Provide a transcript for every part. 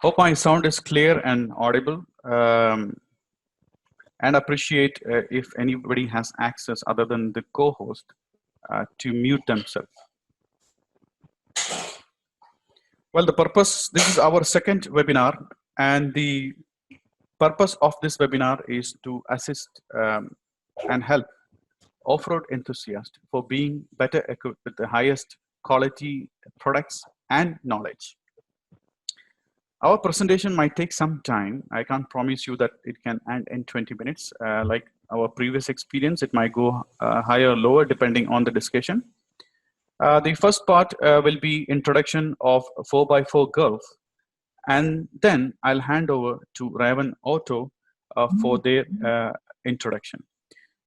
Hope my sound is clear and audible. And appreciate if anybody has access other than the co-host to mute themselves. Well, this is our second webinar, and the purpose of this webinar is to assist and help off-road enthusiasts for being better equipped with the highest quality products and knowledge. Our presentation might take some time. I can't promise you that it can end in 20 minutes. Like our previous experience, it might go higher or lower depending on the discussion. The first part will be introduction of 4x4 Gulf, and then I'll hand over to Ravon Auto for their introduction.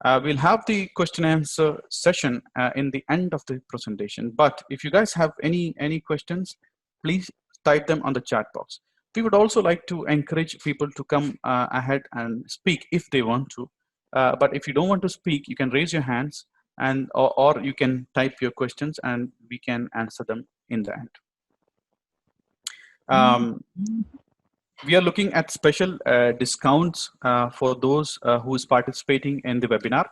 We'll have the question and answer session in the end of the presentation. But if you guys have any questions, please type them on the chat box. We would also like to encourage people to come ahead and speak if they want to. But if you don't want to speak, you can raise your hands and or you can type your questions and we can answer them in the end. We are looking at special discounts for those who is participating in the webinar.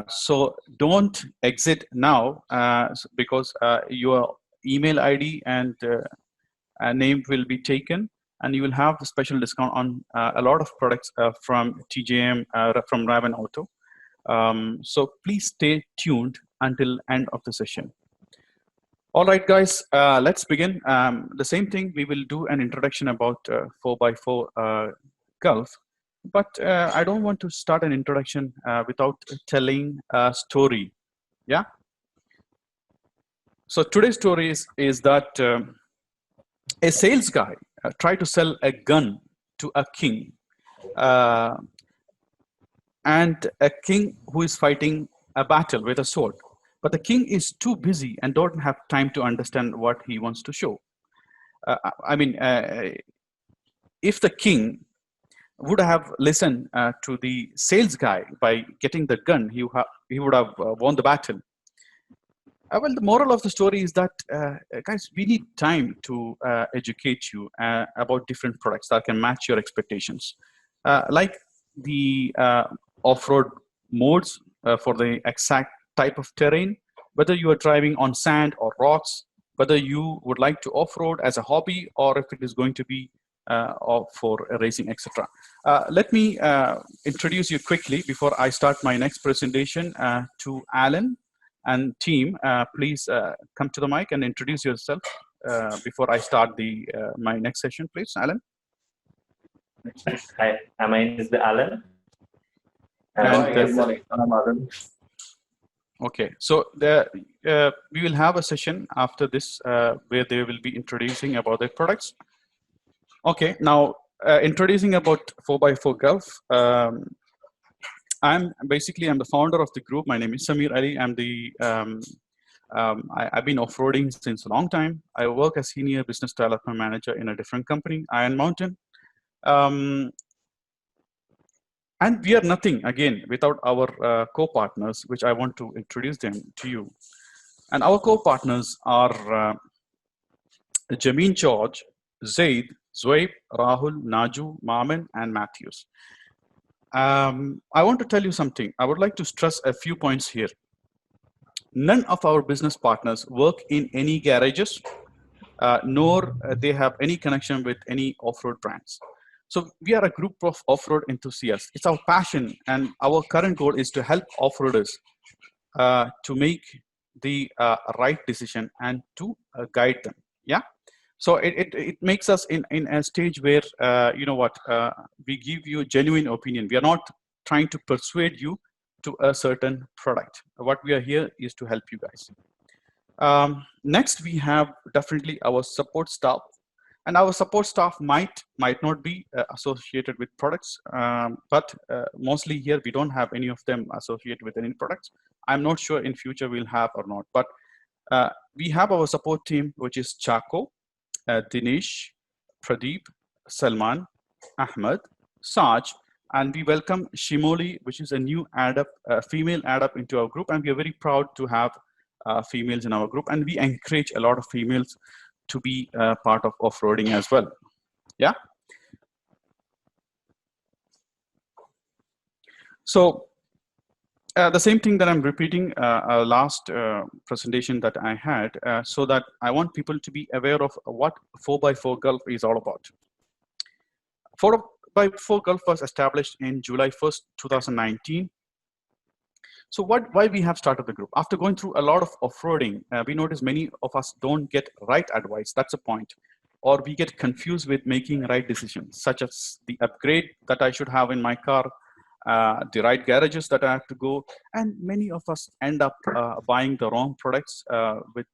So don't exit now because your email ID and name will be taken, and you will have a special discount on a lot of products from TJM, from Ravon Auto. So please stay tuned until end of the session. All right, guys, let's begin. The same thing, we will do an introduction about 4x4 Gulf, but I don't want to start an introduction without telling a story. Yeah. So today's story is that a sales guy tried to sell a gun to a king, and a king who is fighting a battle with a sword. But the king is too busy and don't have time to understand what he wants to show. If the king would have listened to the sales guy by getting the gun, he would have won the battle. Well, the moral of the story is that, guys, we need time to educate you about different products that can match your expectations. Like the off-road modes for the exact type of terrain, whether you are driving on sand or rocks, whether you would like to off-road as a hobby or if it is going to be for racing, etc. Let me introduce you quickly before I start my next presentation to Alan and team. Please come to the mic and introduce yourself before I start my next session, please, Alan. Hi, my name is Alan. Okay, so we will have a session after this where they will be introducing about their products. Okay, now introducing about 4x4 Gulf. I'm the founder of the group. My name is Samir Ali. I've been off-roading since a long time. I work as senior business development manager in a different company, Iron Mountain. And we are nothing, again, without our co-partners, which I want to introduce them to you. And our co-partners are Jameen George, Zaid, Zoeb, Rahul, Naju, Maman, and Matthews. I want to tell you something. I would like to stress a few points here. None of our business partners work in any garages, nor they have any connection with any off-road brands. So we are a group of off-road enthusiasts. It's our passion, and our current goal is to help off-roaders to make the right decision and to guide them. Yeah. So it makes us in a stage where we give you genuine opinion. We are not trying to persuade you to a certain product. What we are here is to help you guys. Next, we have definitely our support staff. And our support staff might not be associated with products, but mostly here we don't have any of them associated with any products. I'm not sure in future we'll have or not, but we have our support team, which is Chako, Dinesh, Pradeep, Salman, Ahmed, Saj, and we welcome Shimoli, which is a new female add-up into our group, and we are very proud to have females in our group, and we encourage a lot of females to be part of off-roading as well. Yeah. So the same thing that I'm repeating last presentation that I had, so that I want people to be aware of what 4x4 Gulf is all about. 4x4 Gulf was established in July 1st, 2019. So why we have started the group? After going through a lot of off-roading, we notice many of us don't get right advice. That's a point. Or we get confused with making right decisions, such as the upgrade that I should have in my car, the right garages that I have to go. And many of us end up buying the wrong products with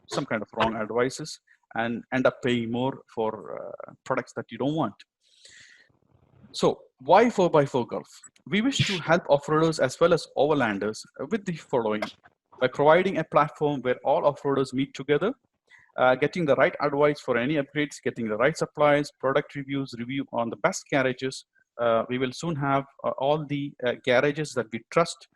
some kind of wrong advices and end up paying more for products that you don't want. So why 4x4 Gulf? We wish to help off-roaders as well as overlanders with the following: by providing a platform where all off-roaders meet together, getting the right advice for any upgrades, getting the right supplies, product reviews, review on the best garages. We will soon have all the garages that we trust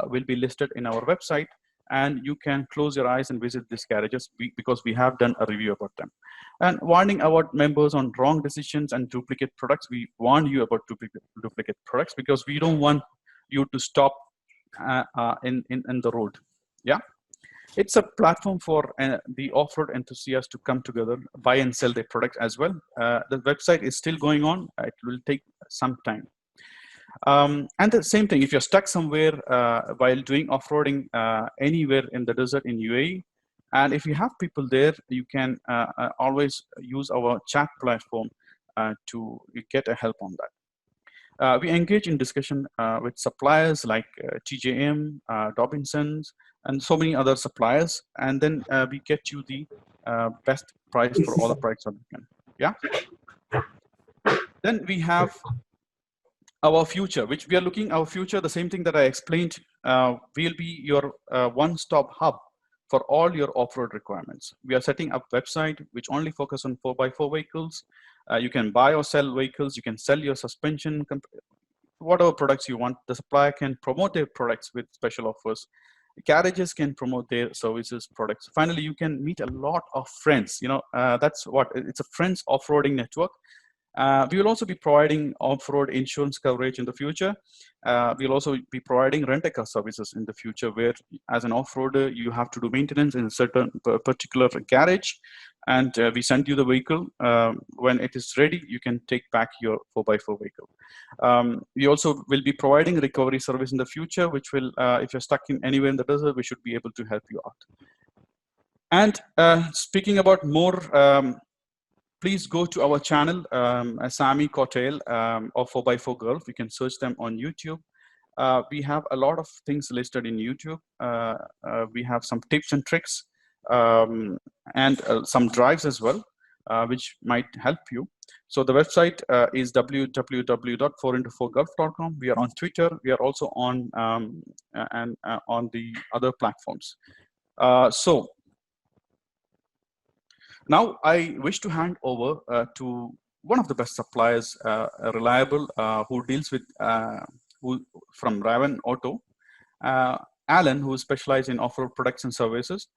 will be listed in our website, and you can close your eyes and visit these garages because we have done a review about them. And warning our members on wrong decisions and duplicate products. We warn you about duplicate products because we don't want you to stop in the road. Yeah. It's a platform for the off-road enthusiasts to come together, buy and sell their products as well. The website is still going on. It will take some time. And the same thing, if you're stuck somewhere while doing off-roading anywhere in the desert in UAE, and if you have people there, you can always use our chat platform to get a help on that. We engage in discussion with suppliers like TJM, Dobinsons, and so many other suppliers, and then we get you the best price for all the products that we can. Yeah. Then we have our future, which we are looking our future. The same thing that I explained, will be your one-stop hub for all your off-road requirements. We are setting up a website which only focus on 4x4 vehicles. You can buy or sell vehicles. You can sell your suspension, whatever products you want. The supplier can promote their products with special offers. Garages can promote their services, products. Finally, you can meet a lot of friends. You know, that's what it's a friends off-roading network. We will also be providing off-road insurance coverage in the future. We'll also be providing rent-a-car services in the future, where as an off-roader, you have to do maintenance in a certain particular garage, and we send you the vehicle. When it is ready, you can take back your 4x4 vehicle. We also will be providing recovery service in the future, which will, if you're stuck in anywhere in the desert, we should be able to help you out. And speaking about more, please go to our channel, Sami Kotel of 4x4 Gulf. You can search them on YouTube. We have a lot of things listed in YouTube. We have some tips and tricks and some drives as well, which might help you. So the website is www.4into4gulf.com. We are on Twitter. We are also on on the other platforms. So now I wish to hand over to one of the best suppliers, reliable, who deals with from Ravon Auto, Alan, who is specialized in off-road products and services.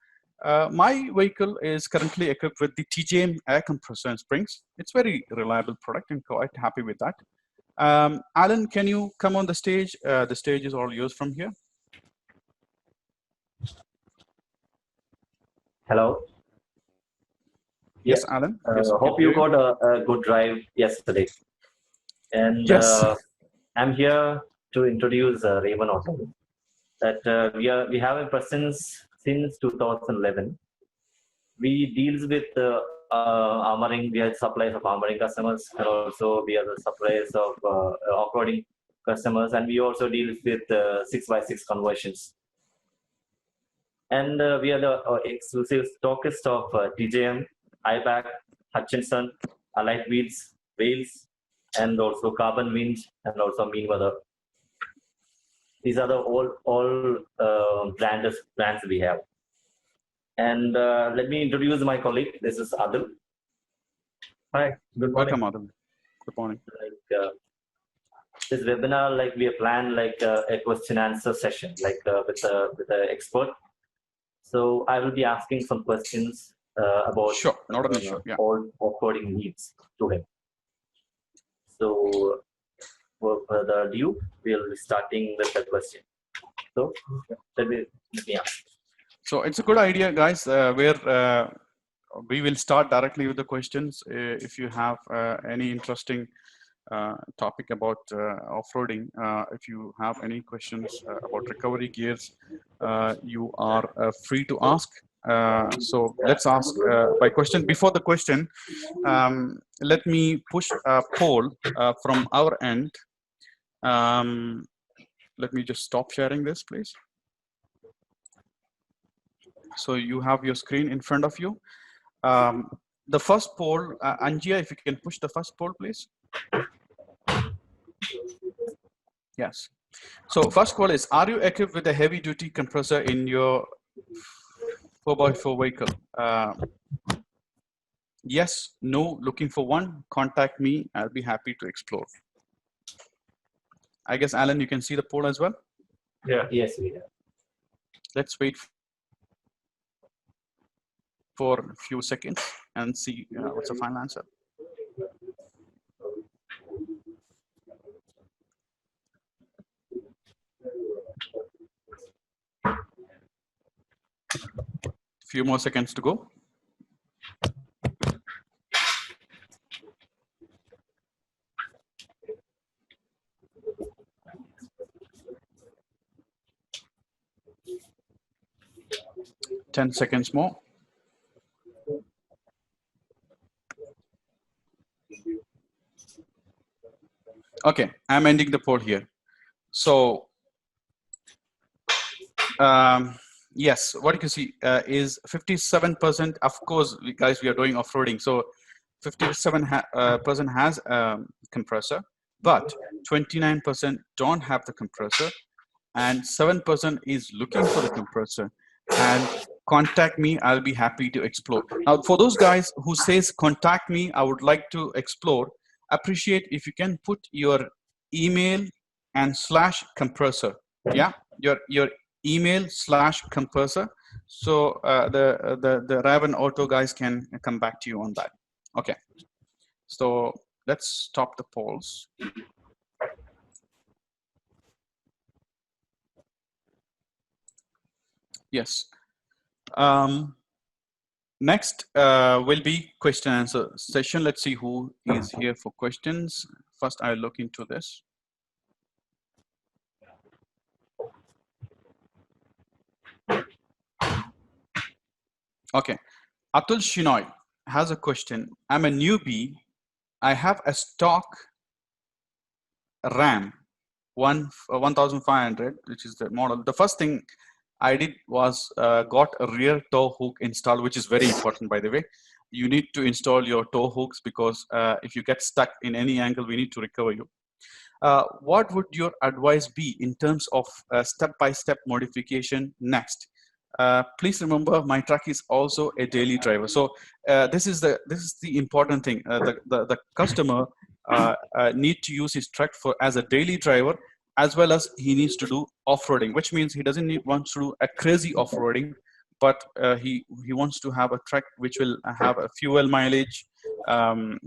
My vehicle is currently equipped with the TJM air compressor and springs. It's very reliable product and quite happy with that. Alan, can you come on the stage? The stage is all yours from here. Hello. Yes, Alan. Yes, hope you got a good drive yesterday. And yes, I'm here to introduce Ravon Auto. That we have a presence since 2011. We deals with armoring. We are suppliers of armoring customers, and also we are the suppliers of off-roading customers, and we also deal with 6x6 conversions. And we are the exclusive stockist of TJM, IBAC, Hutchinson, Allied Wheels, Wales, and also Carbon Wind, and also Mean Weather. These are the all brands we have. And let me introduce my colleague. This is Adil. Hi. Good morning. Welcome, Adil. Good morning. This webinar, we have planned a question answer session, with the expert. So I will be asking some questions about Sure, not an issue. Yeah. all offboarding needs to him. So, without further ado, we'll be starting with the question. So, let me ask. So it's a good idea, guys, where we will start directly with the questions. If you have any interesting topic about off-roading, if you have any questions about recovery gears, you are free to ask. So let's ask by question. Before the question, let me push a poll from our end. Let me just stop sharing this, please. So you have your screen in front of you. The first poll, Angia, if you can push the first poll, please. Yes. So first poll is, are you equipped with a heavy duty compressor in your 4x4 vehicle? Yes, no, looking for one, contact me. I'll be happy to explore. I guess, Alan, you can see the poll as well? Yeah. Yes, we have. Let's wait for a few seconds and see what's the final answer. Few more seconds to go. Ten seconds more. Okay, I'm ending the poll here. So, yes, what you can see is 57%. Of course, guys, we are doing off-roading. So 57% has a compressor, but 29% don't have the compressor, and 7% is looking for the compressor. And contact me, I'll be happy to explore. Now, for those guys who says contact me, I would like to explore. Appreciate if you can put your email and /compressor. Yeah, your email /compressor. So the Ravon Auto guys can come back to you on that. Okay. So let's stop the polls. Yes. Next will be question and answer session. Let's see who is here for questions. First, I'll look into this. Okay. Atul Shinoy has a question. I'm a newbie. I have a stock RAM 1500, which is the model. The first thing I did was got a rear tow hook installed, which is very important, by the way. You need to install your tow hooks because if you get stuck in any angle, we need to recover you. What would your advice be in terms of step-by-step modification next? Please remember, my truck is also a daily driver. So this is the important thing. The customer need to use his truck as a daily driver, as well as he needs to do off-roading, which means he doesn't want to do a crazy off-roading, but he wants to have a truck which will have a fuel mileage.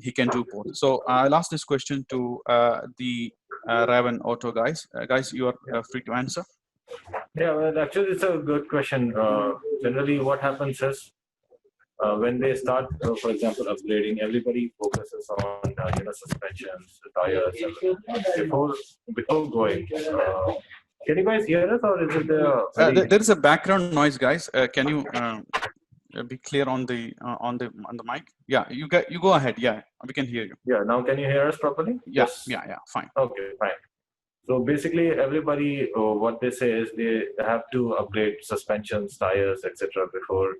He can do both. So I'll ask this question to the Ravon Auto guys. Guys, you are free to answer. Yeah, well, actually, it's a good question. Generally, what happens is when they start, for example, upgrading, everybody focuses on suspensions, tires, before going. Can you guys hear us, or is it there is a background noise, guys? Can you be clear on the mic? Yeah, you go ahead. Yeah, we can hear you. Yeah, now can you hear us properly? Yes. Yeah, fine. Okay, fine. So basically, everybody, what they say is they have to upgrade suspensions, tires, etc. before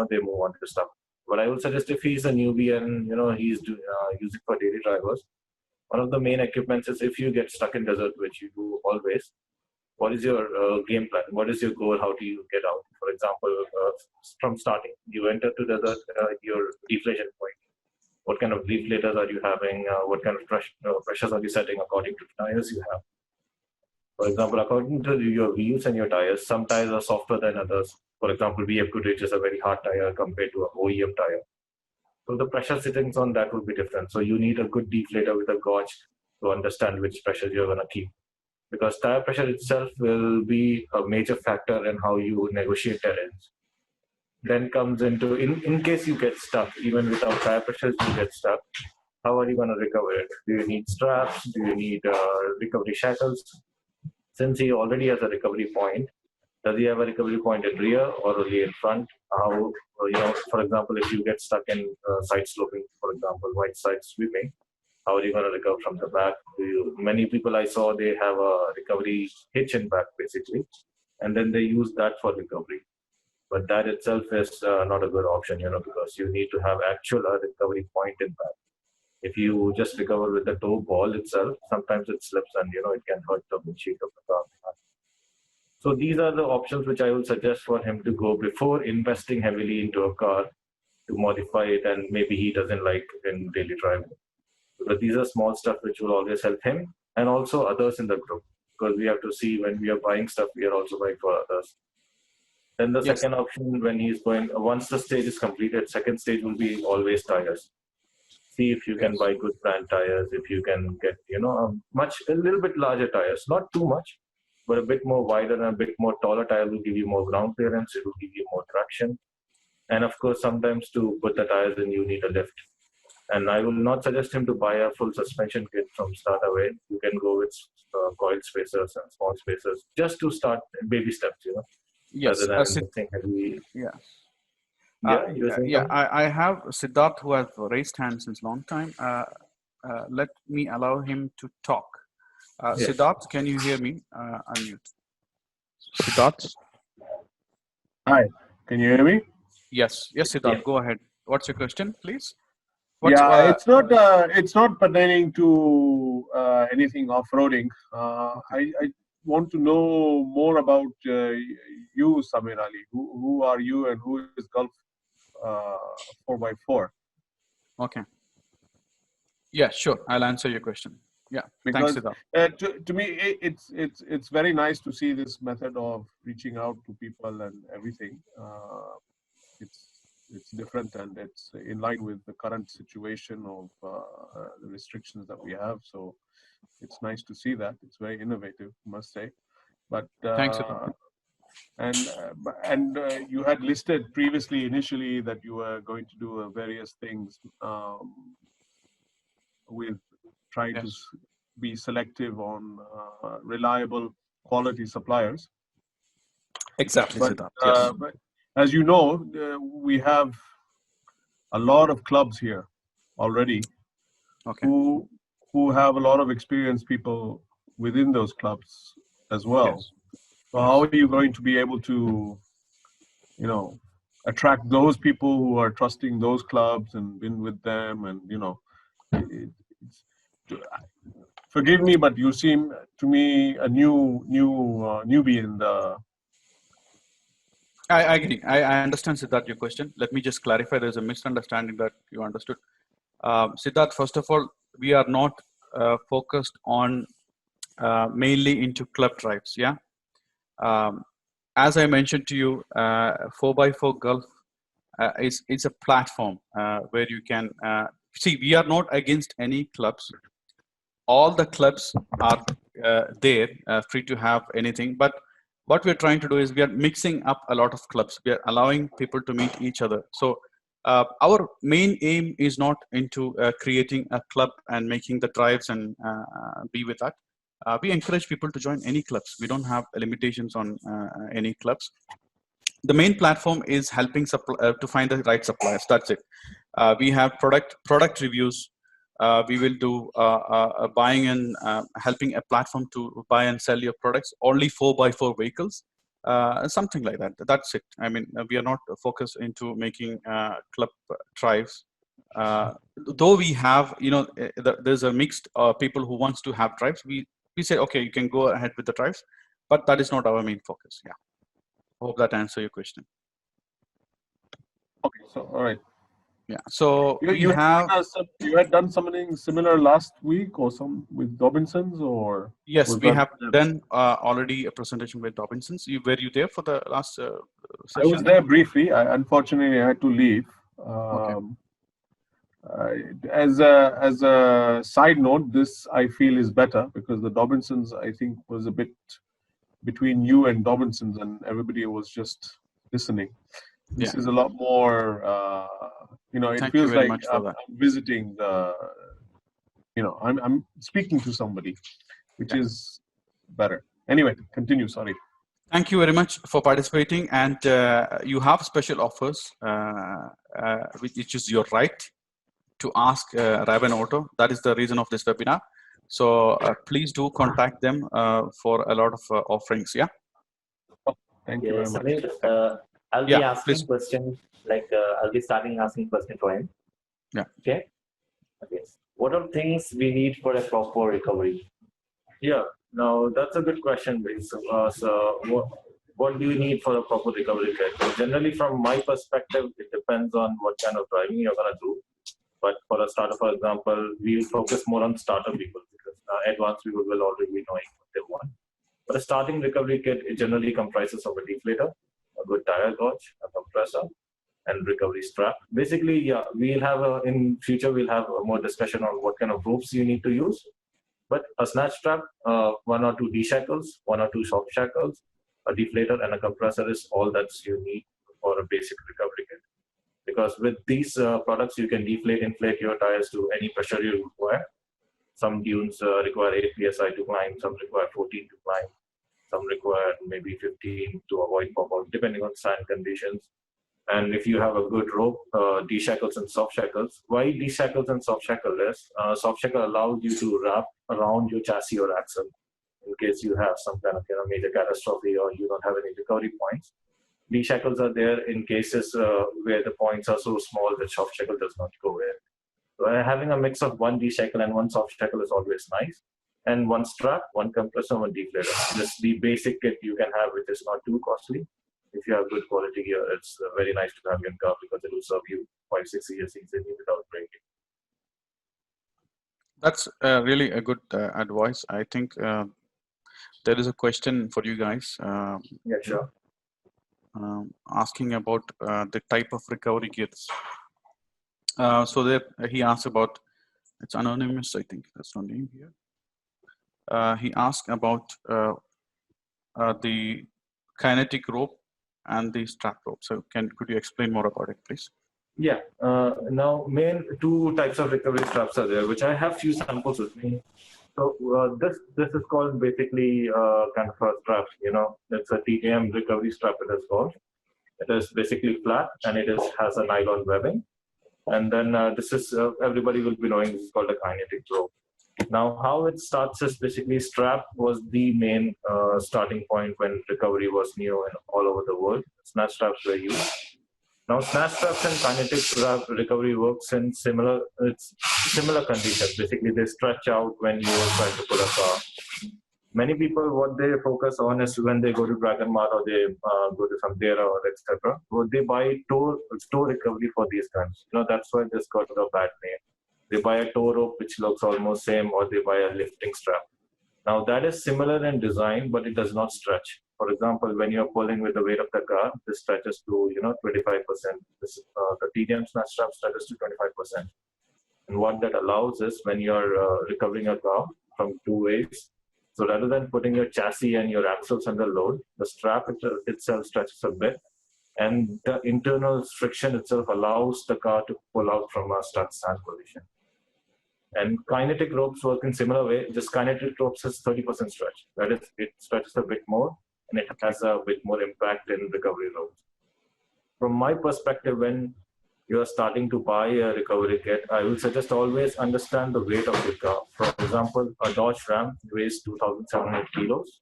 they move on to stuff. But I would suggest if he's a newbie and he's using for daily drivers, one of the main equipments is if you get stuck in desert, which you do always. What is your game plan? What is your goal? How do you get out? For example, from starting, you enter to desert, your deflation point. What kind of deflators are you having? What kind of pressures are you setting according to the tires you have? For example, according to your wheels and your tires, some tires are softer than others. For example, VF Goodrich is a very hard tire compared to an OEM tire. So the pressure settings on that will be different. So you need a good deflator with a gauge to understand which pressure you're going to keep. Because tire pressure itself will be a major factor in how you negotiate terrains. Then comes into, in case you get stuck, even without tire pressures, you get stuck. How are you going to recover it? Do you need straps? Do you need recovery shackles? Since he already has a recovery point, does he have a recovery point in rear or only in front? How, for example, if you get stuck in side sloping, for example, white side sweeping, how are you going to recover from the back? Many people I saw, they have a recovery hitch in back, basically, and then they use that for recovery. But that itself is not a good option, because you need to have actual recovery point in back. If you just recover with the toe ball itself, sometimes it slips and, it can hurt the windshield of the car. So these are the options which I would suggest for him to go before investing heavily into a car to modify it, and maybe he doesn't like in daily driving. But these are small stuff which will always help him and also others in the group, because we have to see when we are buying stuff, we are also buying for others. Then the second option, when he's going, once the stage is completed, second stage will be always tires. See if you can buy good brand tires, if you can get, a little bit larger tires, not too much, but a bit more wider and a bit more taller tire will give you more ground clearance, it will give you more traction. And of course, sometimes to put the tires in, you need a lift. And I will not suggest him to buy a full suspension kit from start away. You can go with coil spacers and small spacers just to start baby steps, Yes. Rather than investing heavily. I have Siddharth who has raised hand since long time. Let me allow him to talk. Yes. Siddharth, can you hear me? Unmute. Siddharth? Hi, can you hear me? Yes, Siddharth, go ahead. What's your question, please? It's not pertaining to anything off-roading. I want to know more about you, Samir Ali. Who are you and who is Gulf 4x4? Okay. Yeah, sure. I'll answer your question. Yeah, because thanks, Siddharth. to me, it's very nice to see this method of reaching out to people and everything. It's different and it's in line with the current situation of the restrictions that we have. So it's nice to see that. It's very innovative, I must say. But thanks. And you had listed previously, initially, that you were going to do various things with trying to be selective on reliable quality suppliers. Exactly, but, Siddharth. but as you know, we have a lot of clubs here already who have a lot of experienced people within those clubs as well. So how are you going to be able to, attract those people who are trusting those clubs and been with them? And, forgive me, but you seem to me a newbie in the. I agree. I understand, Siddharth, your question. Let me just clarify. There's a misunderstanding that you understood. Siddharth, first of all, we are not focused on mainly into club drives. Yeah. As I mentioned to you, 4x4 Gulf is a platform where you can see. We are not against any clubs. All the clubs are there, free to have anything. But what we're trying to do is we are mixing up a lot of clubs. We are allowing people to meet each other. So our main aim is not into creating a club and making the drives and be with that. We encourage people to join any clubs. We don't have limitations on any clubs. The main platform is helping to find the right suppliers. That's it. We have product reviews. We will do buying and helping a platform to buy and sell your products. Only 4x4 vehicles, something like that. That's it. I mean, we are not focused into making club drives. Though we have, there's a mixed people who wants to have drives. We say, okay, you can go ahead with the drives, but that is not our main focus. Yeah. Hope that answers your question. Okay, so all right. Yeah. So you had done something similar last week or some with Dobinsons, or yes, we have done already a presentation with Dobinsons. Were you there for the last I was there briefly. Unfortunately, I had to leave. Okay. As a side note, this I feel is better because the Dobinsons, I think, was a bit between you and Dobinsons, and everybody was just listening. This is a lot more. It Thank you feels very like much for I'm that. visiting the. I'm speaking to somebody, which is better. Anyway, continue. Sorry. Thank you very much for participating, and you have special offers, which is your right to ask Ravon Auto. That is the reason of this webinar. So please do contact them for a lot of offerings. Yeah. Thank you very much. Samir, I'll be asking questions. I'll be starting asking questions for him. Yeah. Okay. What are things we need for a proper recovery? Yeah. Now that's a good question. So what do you need for a proper recovery kit? So generally, from my perspective, it depends on what kind of driving you're gonna do. But for a starter, for example, we will focus more on starter people because advanced people will already be knowing what they want. But a starting recovery kit, it generally comprises of a deflator, a good tire gauge, a compressor, and recovery strap. Basically, yeah, we'll have in future we'll have more discussion on what kind of ropes you need to use. But a snatch strap, 1 or 2 D shackles, 1 or 2 soft shackles, a deflator, and a compressor is all that you need for a basic recovery kit. Because with these products, you can inflate your tires to any pressure you require. Some dunes require 8 psi to climb, some require 14 to climb, some require maybe 15 to avoid pop-out, depending on sand conditions. And if you have a good rope, D-shackles and soft shackles. Why D-shackles and soft shackle is, soft shackle allows you to wrap around your chassis or axle in case you have some kind of major catastrophe or you don't have any recovery points. D-shackles are there in cases where the points are so small that soft shackle does not go in. So having a mix of 1 D-shackle and 1 soft shackle is always nice. And 1 strap, 1 compressor, 1 deflator. This is the basic kit you can have, which is not too costly. If you have good quality gear, it's very nice to have in car because it will serve you 5-6 years easily without breaking. That's really a good advice. I think there is a question for you guys. Yeah, sure. Asking about the type of recovery kits. So there he asked about, it's anonymous, I think that's not name here. He asked about the kinetic rope and the strap rope. So could you explain more about it, please? Yeah. Now, main 2 types of recovery straps are there, which I have few samples with me. So this is called basically kind of a strap. It's a TKM recovery strap. It is called. It is basically flat and it has a nylon webbing. And then this is everybody will be knowing this is called a kinetic rope. Now, how it starts is basically strap was the main starting point when recovery was new and all over the world. Snatch straps were used. Now, snatch straps and kinetic strap recovery works in similar conditions. Basically, they stretch out when you are trying to pull a car. Many people, what they focus on is when they go to Dragon Mart or they go to some Dera or etc. They buy tow recovery for these guns. That's why this got a bad name. They buy a tow rope which looks almost same, or they buy a lifting strap. Now that is similar in design, but it does not stretch. For example, when you're pulling with the weight of the car, this stretches to 25%. The TDM snatch strap stretches to 25%. And what that allows is when you're recovering a car from 2 ways. So rather than putting your chassis and your axles under load, the strap itself stretches a bit, and the internal friction itself allows the car to pull out from a stuck stand position. And kinetic ropes work in similar way. Just kinetic ropes has 30% stretch. That is, it stretches a bit more, and it has a bit more impact in recovery ropes. From my perspective, when you are starting to buy a recovery kit, I will suggest always understand the weight of your car. For example, a Dodge Ram weighs 2,700 kilos,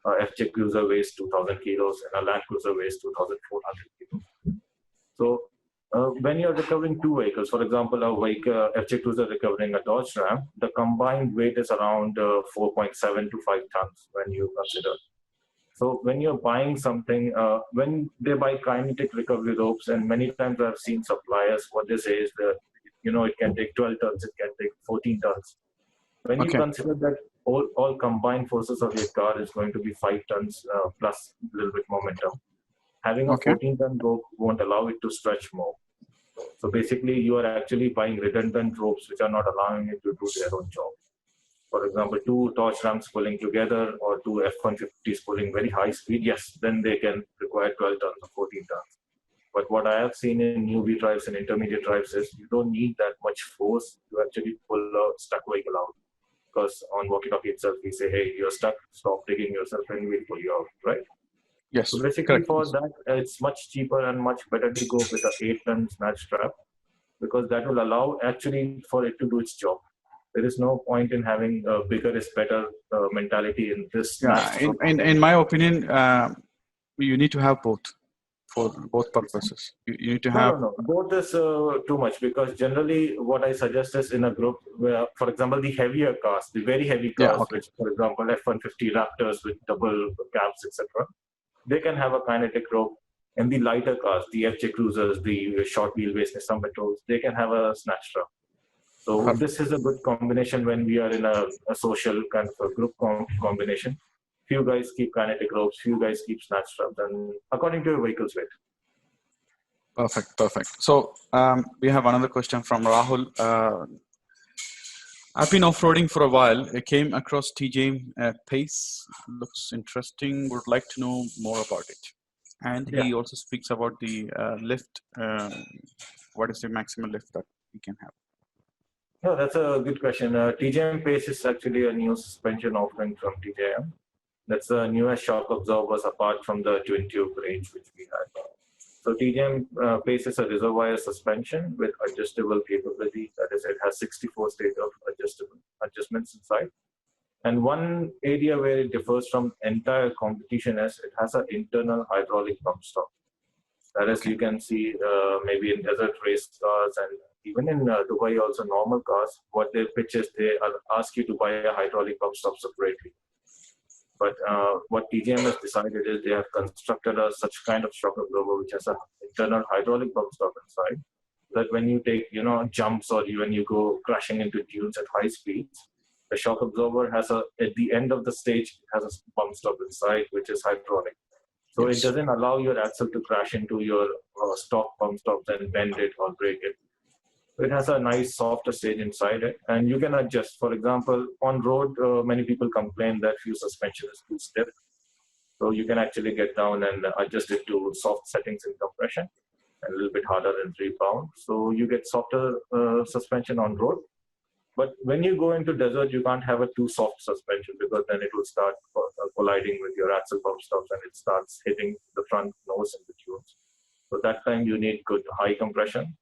a FJ Cruiser weighs 2,000 kilos, and a Land Cruiser weighs 2,400 kilos. So when you're recovering 2 vehicles, for example, a vehicle, FJ Cruiser recovering a Dodge Ram, the combined weight is around 4.7 to 5 tons when you consider. So when you're buying something, when they buy kinetic recovery ropes, and many times I've seen suppliers, what they say is that, it can take 12 tons, it can take 14 tons. When you consider that all combined forces of your car is going to be 5 tons plus a little bit momentum, Having a 14-ton rope won't allow it to stretch more. So basically, you are actually buying redundant ropes which are not allowing it to do their own job. For example, 2 torch ramps pulling together or 2 F-150s pulling very high speed, yes, then they can require 12 tons or 14 tons. But what I have seen in newbie drives and intermediate drives is you don't need that much force to actually pull a stuck vehicle out. Because on walkie-talkie itself, we say, hey, you're stuck, stop digging yourself and we'll pull you out, right? Yes. So basically correct. For that, it's much cheaper and much better to go with a 8-ton snatch strap, because that will allow actually for it to do its job. There is no point in having a bigger is better mentality in this. Yeah, in my opinion, you need to have both for both purposes. You need to have. No. Both is too much, because generally what I suggest is in a group where, for example, the heavier cars, the very heavy cars, which, for example, F-150 Raptors with double cabs, etc., they can have a kinetic rope. And the lighter cars, the FJ Cruisers, the short wheelbase Nissan Patrols, they can have a snatch strap. So this is a good combination when we are in a social kind of a group combination. Few guys keep kinetic ropes, few guys keep snatch straps, and according to your vehicle's weight. Perfect. So we have another question from Rahul. I've been off-roading for a while. I came across TJ Pace. Looks interesting. Would like to know more about it. And he also speaks about the lift. What is the maximum lift that we can have? No, that's a good question. TJM Pace is actually a new suspension offering from TJM. That's the newest shock absorbers apart from the twin tube range which we had. So TJM Pace is a reservoir suspension with adjustable capability. That is, it has 64 state of adjustments inside. And one area where it differs from entire competition is it has an internal hydraulic pump stop. That is, you can see maybe in desert race cars and even in Dubai also normal cars, what they pitch is they ask you to buy a hydraulic pump stop separately. But what TGM has decided is they have constructed such kind of shock absorber which has an internal hydraulic pump stop inside, that when you take jumps or when you go crashing into dunes at high speeds, the shock absorber has at the end of the stage has a pump stop inside which is hydraulic. So it doesn't allow your axle to crash into your stock pump stops and bend it or break it. It has a nice softer stage inside it, and you can adjust. For example, on road, many people complain that fuel suspension is too stiff. So you can actually get down and adjust it to soft settings in compression and a little bit harder than 3 pound. So you get softer suspension on road. But when you go into desert, you can't have a too soft suspension, because then it will start colliding with your axle pump stops and it starts hitting the front nose in the tunes. So that time you need good high compression.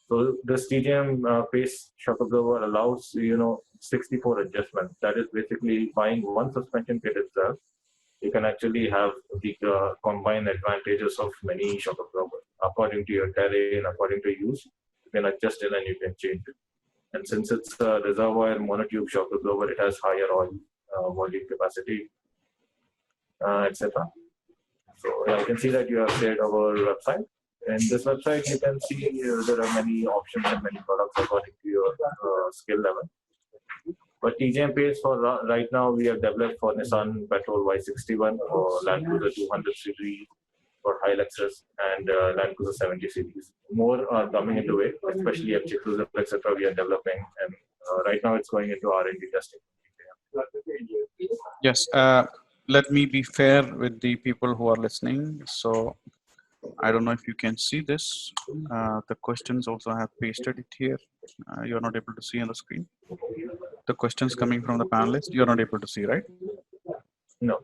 So this TJM Pace shock absorber allows 64 adjustments. That is basically buying one suspension kit itself. You can actually have the combined advantages of many shock absorbers. According to your terrain, according to use, you can adjust it and you can change it. And since it's a reservoir monotube shock absorber, it has higher oil volume capacity, etc. So I can see that you have shared our website. In this website, you can see there are many options and many products according to your skill level. But TJM Pace for right now, we have developed for Nissan Petrol Y61 or Land Cruiser 200 series for Hiluxes and Land Cruiser 70 series. More are coming into it, especially FJ Cruiser, etc. We are developing, and right now it's going into R&D testing. Yes. Let me be fair with the people who are listening. So I don't know if you can see this. The questions also have pasted it here. You're not able to see on the screen. The questions coming from the panelists, you're not able to see, right? No.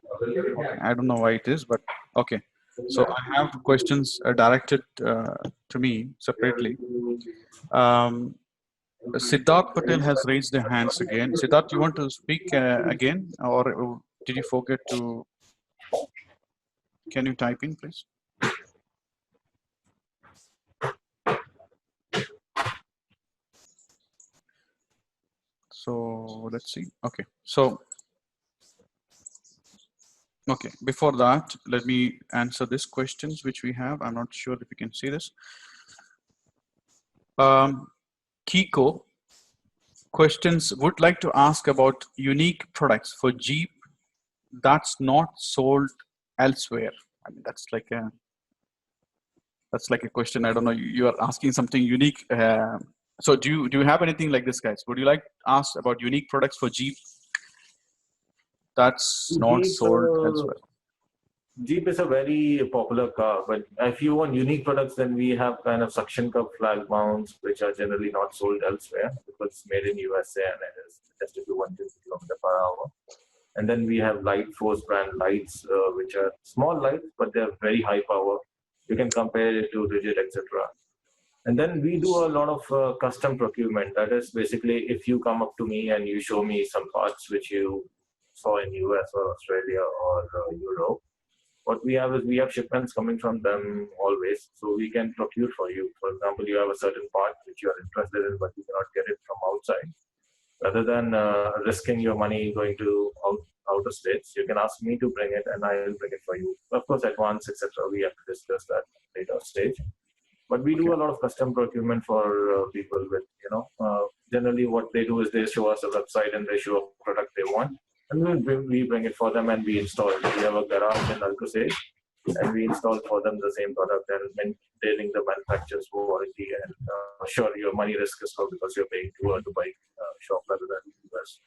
I don't know why it is, but okay. So I have questions directed to me separately. Siddharth Patel has raised their hands again. Siddharth, you want to speak again, or did you forget to? Can you type in, please? So let's see. Okay. So, okay. Before that, let me answer these questions which we have. I'm not sure if you can see this. Kiko questions would like to ask about unique products for Jeep that's not sold elsewhere. I mean, that's like a That's like a question. I don't know. You are asking something unique. So do you have anything like this, guys? Would you like to ask about unique products for Jeep that's not Jeep, sold elsewhere? Jeep is a very popular car, but if you want unique products, then we have kind of suction cup flag mounts, which are generally not sold elsewhere because it's made in USA and it is tested to 150 km/h. And then we have Light Force brand lights, which are small lights, but they're very high power. You can compare it to Rigid, etc. And then we do a lot of custom procurement. That is basically if you come up to me and you show me some parts which you saw in US or Australia or Europe, what we have is we have shipments coming from them always, so we can procure for you. For example, you have a certain part which you are interested in, but you cannot get it from outside. Rather than risking your money going to outer states, you can ask me to bring it, and I will bring it for you. Of course, advance, etc. We have to discuss that later stage. But we do a lot of custom procurement for people with, generally what they do is they show us a website and they show a product they want. And we bring it for them and we install it. We have a garage in Alcocer and we install for them the same product and maintaining the manufacturer's warranty. And sure, your money risk is low because you're paying to a Dubai shop rather than US.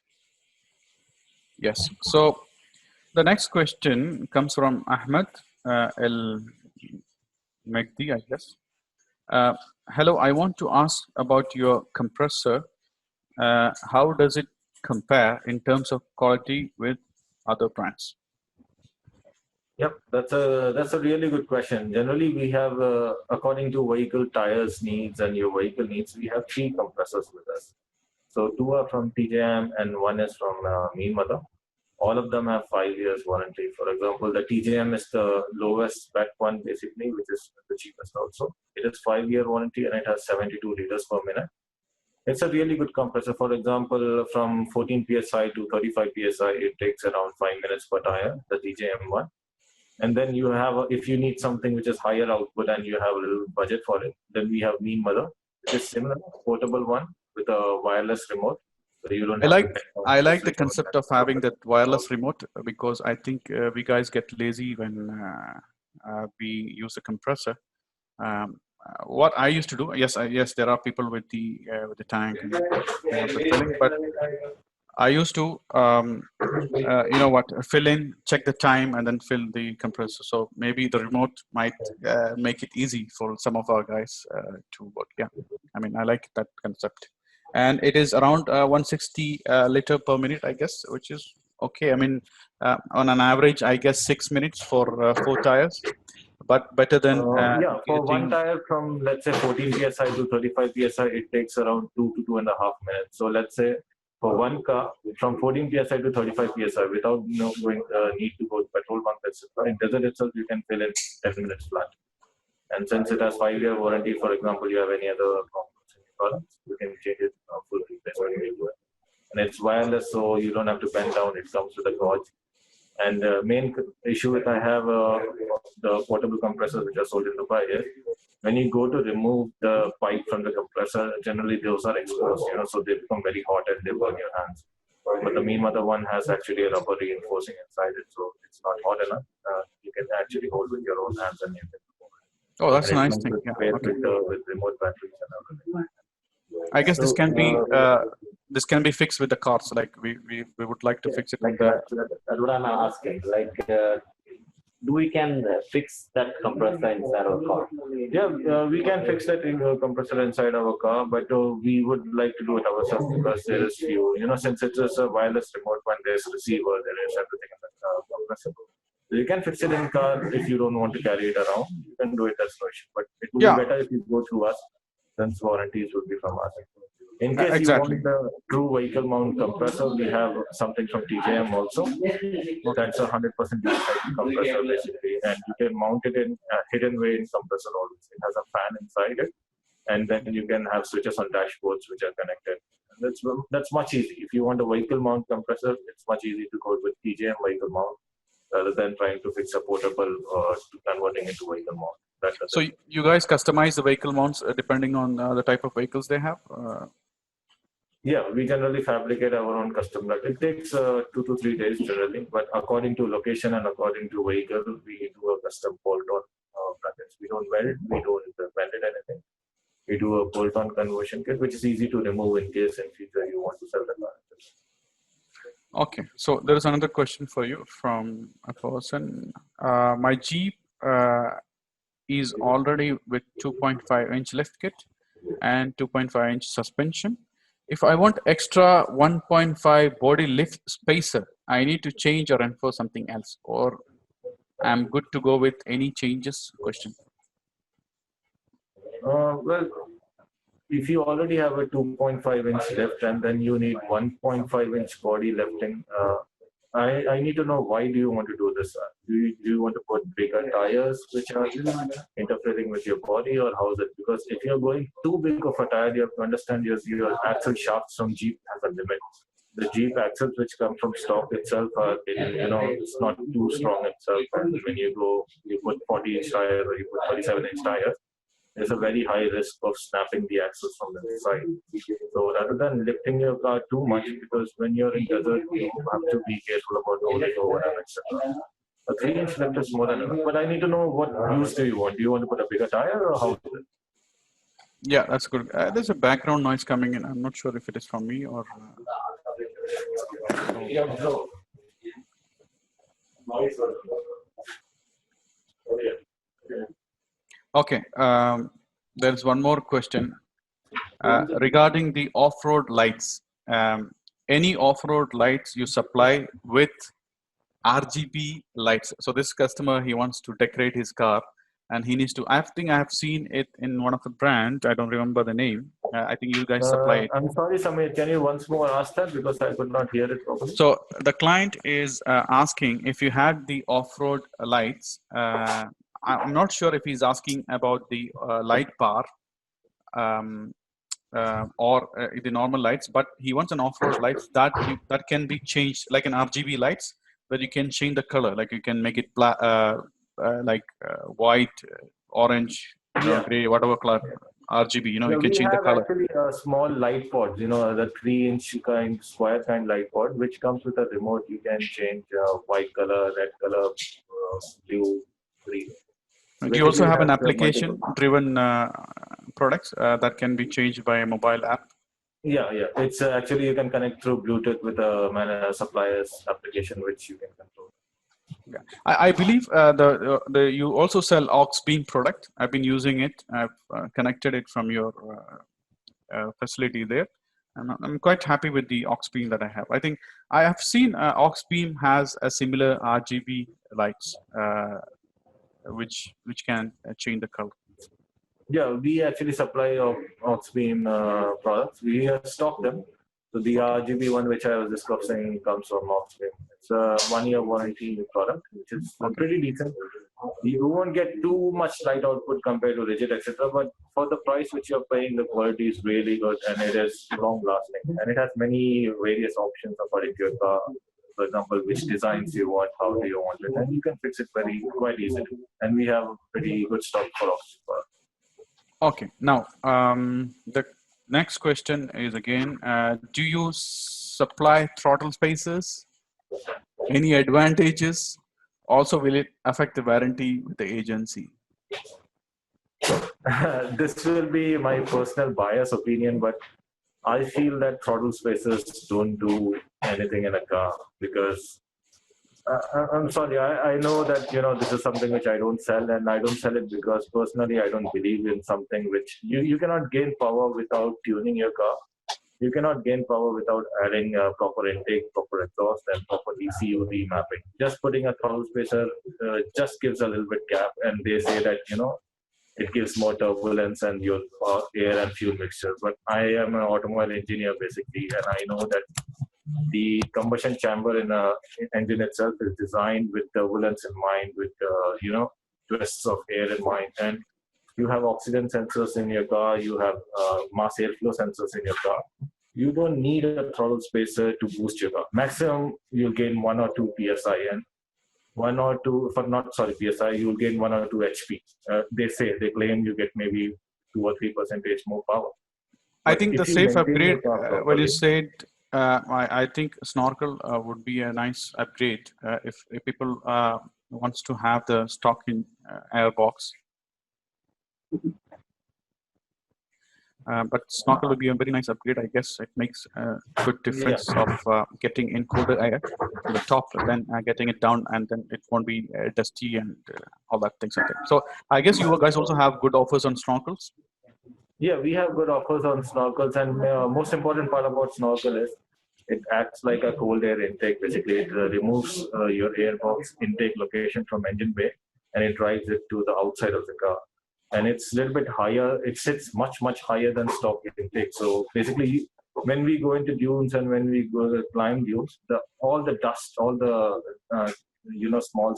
Yes. So the next question comes from Ahmed El Megdi, I guess. Hello, I want to ask about your compressor. How does it compare in terms of quality with other brands? Yep, that's a really good question. Generally, we have, according to vehicle tires needs and your vehicle needs, we have 3 compressors with us. So 2 are from TJM and 1 is from Mean Mother. All of them have 5 years warranty. For example, the TJM is the lowest spec one basically, which is the cheapest also. It is 5-year warranty and it has 72 liters per minute. It's a really good compressor. For example, from 14 psi to 35 psi, it takes around 5 minutes per tire, the TJM one. And then you have, if you need something which is higher output and you have a little budget for it, then we have Mean Mother, which is similar, portable one with a wireless remote. So you don't I like the concept of having that wireless remote because I think we guys get lazy when we use a compressor. What I used to do, yes, there are people with the tank and the filling, but I used to, fill in, check the time, and then fill the compressor. So maybe the remote might make it easy for some of our guys to work. Yeah, I mean, I like that concept. And it is around 160 liter per minute, I guess, which is okay. I mean, on an average, I guess 6 minutes for 4 tires, but better than for one tire from, let's say, 14 psi to 35 psi, it takes around 2 to 2.5 minutes. So let's say for one car from 14 psi to 35 psi without need to go to petrol bunk, etc. In desert itself, you can fill in 10 minutes flat. And since it has 5-year warranty, for example, you have any other products, you can change it full replacement when you do it. And it's wireless, so you don't have to bend down. It comes with a gauge. And the main issue that I have the portable compressors which are sold in Dubai is when you go to remove the pipe from the compressor, generally those are exposed, so they become very hot and they burn your hands. But the Mean Mother one has actually a rubber reinforcing inside it, so it's not hot enough. You can actually hold with your own hands and you can. Oh, that's a nice thing. Yeah. Okay. With remote batteries and everything. I guess this can be fixed with the cars. Like we would like to fix it. That's what I'm asking. Like, do we can fix that compressor inside our car? Yeah, we can fix that compressor inside our car, but we would like to do it ourselves because there is few. Since it's just a wireless remote one, there's receiver, there is everything in the compressor. You can fix it in car if you don't want to carry it around. You can do it as no issue, but it would be better if you go through us, since warranties would be from us. In case you want the true vehicle mount compressor, we have something from TJM also. That's a 100% compressor basically, and you can mount it in a hidden way in compressor always. It has a fan inside it, and then you can have switches on dashboards which are connected. And that's much easy. If you want a vehicle mount compressor, it's much easier to go with TJM vehicle mount rather than trying to fix a portable or converting into vehicle mount. So you guys customize the vehicle mounts depending on the type of vehicles they have? Yeah, we generally fabricate our own custom nut. It takes 2 to 3 days generally, but according to location and according to vehicle, we do a custom bolt-on brackets. We don't weld. We don't weld it anything. We do a bolt-on conversion kit, which is easy to remove in case in future you want to sell the car. Okay, so there is another question for you from a person. My Jeep is already with 2.5-inch lift kit and 2.5-inch suspension. If I want extra 1.5 body lift spacer, I need to change or enforce something else, or I'm good to go with any changes? Question. Well, if you already have a 2.5-inch lift and then you need 1.5-inch body lifting, I need to know why do you want to do this? Do you want to put bigger tires which are interfering with your body, or how is it? Because if you're going too big of a tire, you have to understand your axle shafts from Jeep has a limit. The Jeep axles which come from stock itself are, it's not too strong itself. And when you put 40-inch tire or you put 37-inch tire, there's a very high risk of snapping the axles from the side. So rather than lifting your car too much, because when you're in desert, you have to be careful about rolling over and etc. A 3-inch lift is more than enough. But I need to know what use do you want? Do you want to put a bigger tire, or how is it? Yeah, that's good. There's a background noise coming in. I'm not sure if it is from me or. Okay, there's one more question regarding the off-road lights. Any off-road lights you supply with RGB lights? So this customer, he wants to decorate his car, and he needs to. I think I have seen it in one of the brands. I don't remember the name. I think you guys supply it. I'm sorry, Samir. Can you once more ask that, because I could not hear it properly? So the client is asking if you had the off-road lights. I'm not sure if he's asking about the light bar or the normal lights, but he wants an off-road lights that can be changed, like an RGB lights, where you can change the color, like you can make it black, white, orange, gray, whatever color RGB. You can change the color. We have actually a small light pod, the 3-inch kind, square kind light pod, which comes with a remote. You can change white color, red color, blue, green. Do you also have an application-driven products that can be changed by a mobile app? Yeah. It's actually you can connect through Bluetooth with a supplier's application, which you can control. Yeah. I believe you also sell aux beam product. I've been using it. I've connected it from your facility there, and I'm quite happy with the aux beam that I have. I think I have seen aux beam has a similar RGB lights, which can change the color. Yeah, we actually supply aux beam products. We stock them. So the RGB one, which I was discussing, comes from aux beam. It's a 1-year warranty product, which is pretty decent. You won't get too much light output compared to rigid, etc. But for the price which you're paying, the quality is really good and it is long lasting. And it has many various options according to your car. For example, which designs you want, how do you want it, and you can fix it quite easily. And we have pretty good stock for us. Okay, now the next question is again, do you supply throttle spacers? Any advantages? Also, will it affect the warranty with the agency? This will be my personal bias opinion, but I feel that throttle spacers don't do anything in a car, because I'm sorry, I know that this is something which I don't sell, and I don't sell it because personally I don't believe in something which you cannot gain power without tuning your car. You cannot gain power without adding proper intake, proper exhaust, and proper ECU mapping. Just putting a throttle spacer just gives a little bit gap, and they say that it gives more turbulence and your air and fuel mixture. But I am an automobile engineer basically, and I know that the combustion chamber in an engine itself is designed with turbulence in mind, with twists of air in mind, and you have oxygen sensors in your car, you have mass airflow sensors in your car. You don't need a throttle spacer to boost your car. Maximum you'll gain 1 or 2 psi, and 1 or 2 psi, you'll gain 1 or 2 HP. They claim you get maybe 2 or 3% more power. I think the safe upgrade, when you said, I think snorkel would be a nice upgrade if people wants to have the stock in air box. But snorkel will be a very nice upgrade, I guess. It makes a good difference of getting in colder air to the top, then getting it down, and then it won't be dusty and all that things. So I guess you guys also have good offers on snorkels. Yeah, we have good offers on snorkels, and most important part about snorkel is it acts like a cold air intake. Basically, it removes your airbox intake location from engine bay, and it drives it to the outside of the car. And it's a little bit higher. It sits much higher than stock intake. So basically, when we go into dunes and when we go to climb dunes, all the dust, all the small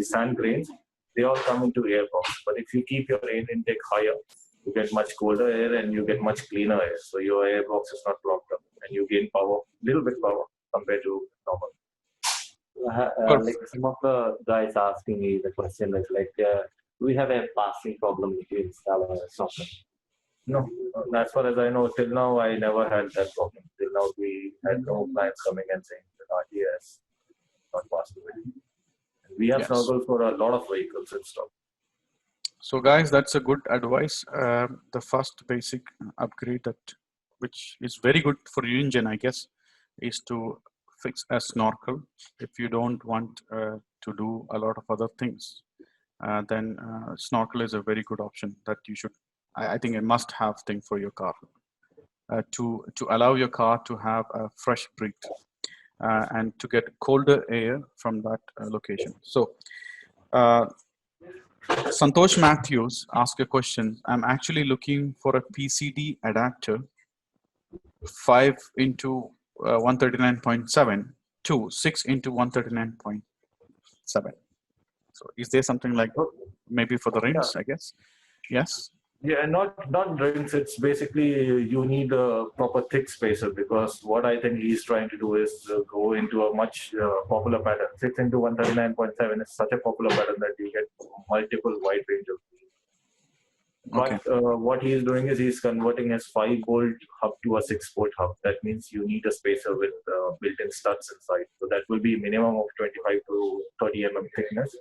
sand grains, they all come into airbox. But if you keep your air intake higher, you get much colder air and you get much cleaner air. So your airbox is not blocked up, and you gain power, little bit power compared to normal. Like some of the guys asking me the question is like, do we have a passing problem if you install a software? No, as far as I know, till now I never had that problem. Till now we had no clients coming and saying that RTA is not passed away. We have snorkels for a lot of vehicles in stock. So guys, that's a good advice. The first basic upgrade which is very good for your engine, I guess, is to fix a snorkel. If you don't want to do a lot of other things, then snorkel is a very good option that you should, I think, a must-have thing for your car to allow your car to have a fresh breath and to get colder air from that location. So Santosh Matthews asked a question. I'm actually looking for a PCD adapter 5 into 139.7 to 6 into 139.7. So is there something like maybe for the rims, I guess? Yes. Yeah, not rings. It's basically you need a proper thick spacer, because what I think he's trying to do is go into a much popular pattern. 6 into 139.7 is such a popular pattern that you get multiple wide range of. Okay. But what he is doing is he's converting his 5-bolt hub to a 6-bolt hub. That means you need a spacer with built-in studs inside. So that will be minimum of 25 to 30 mm thickness.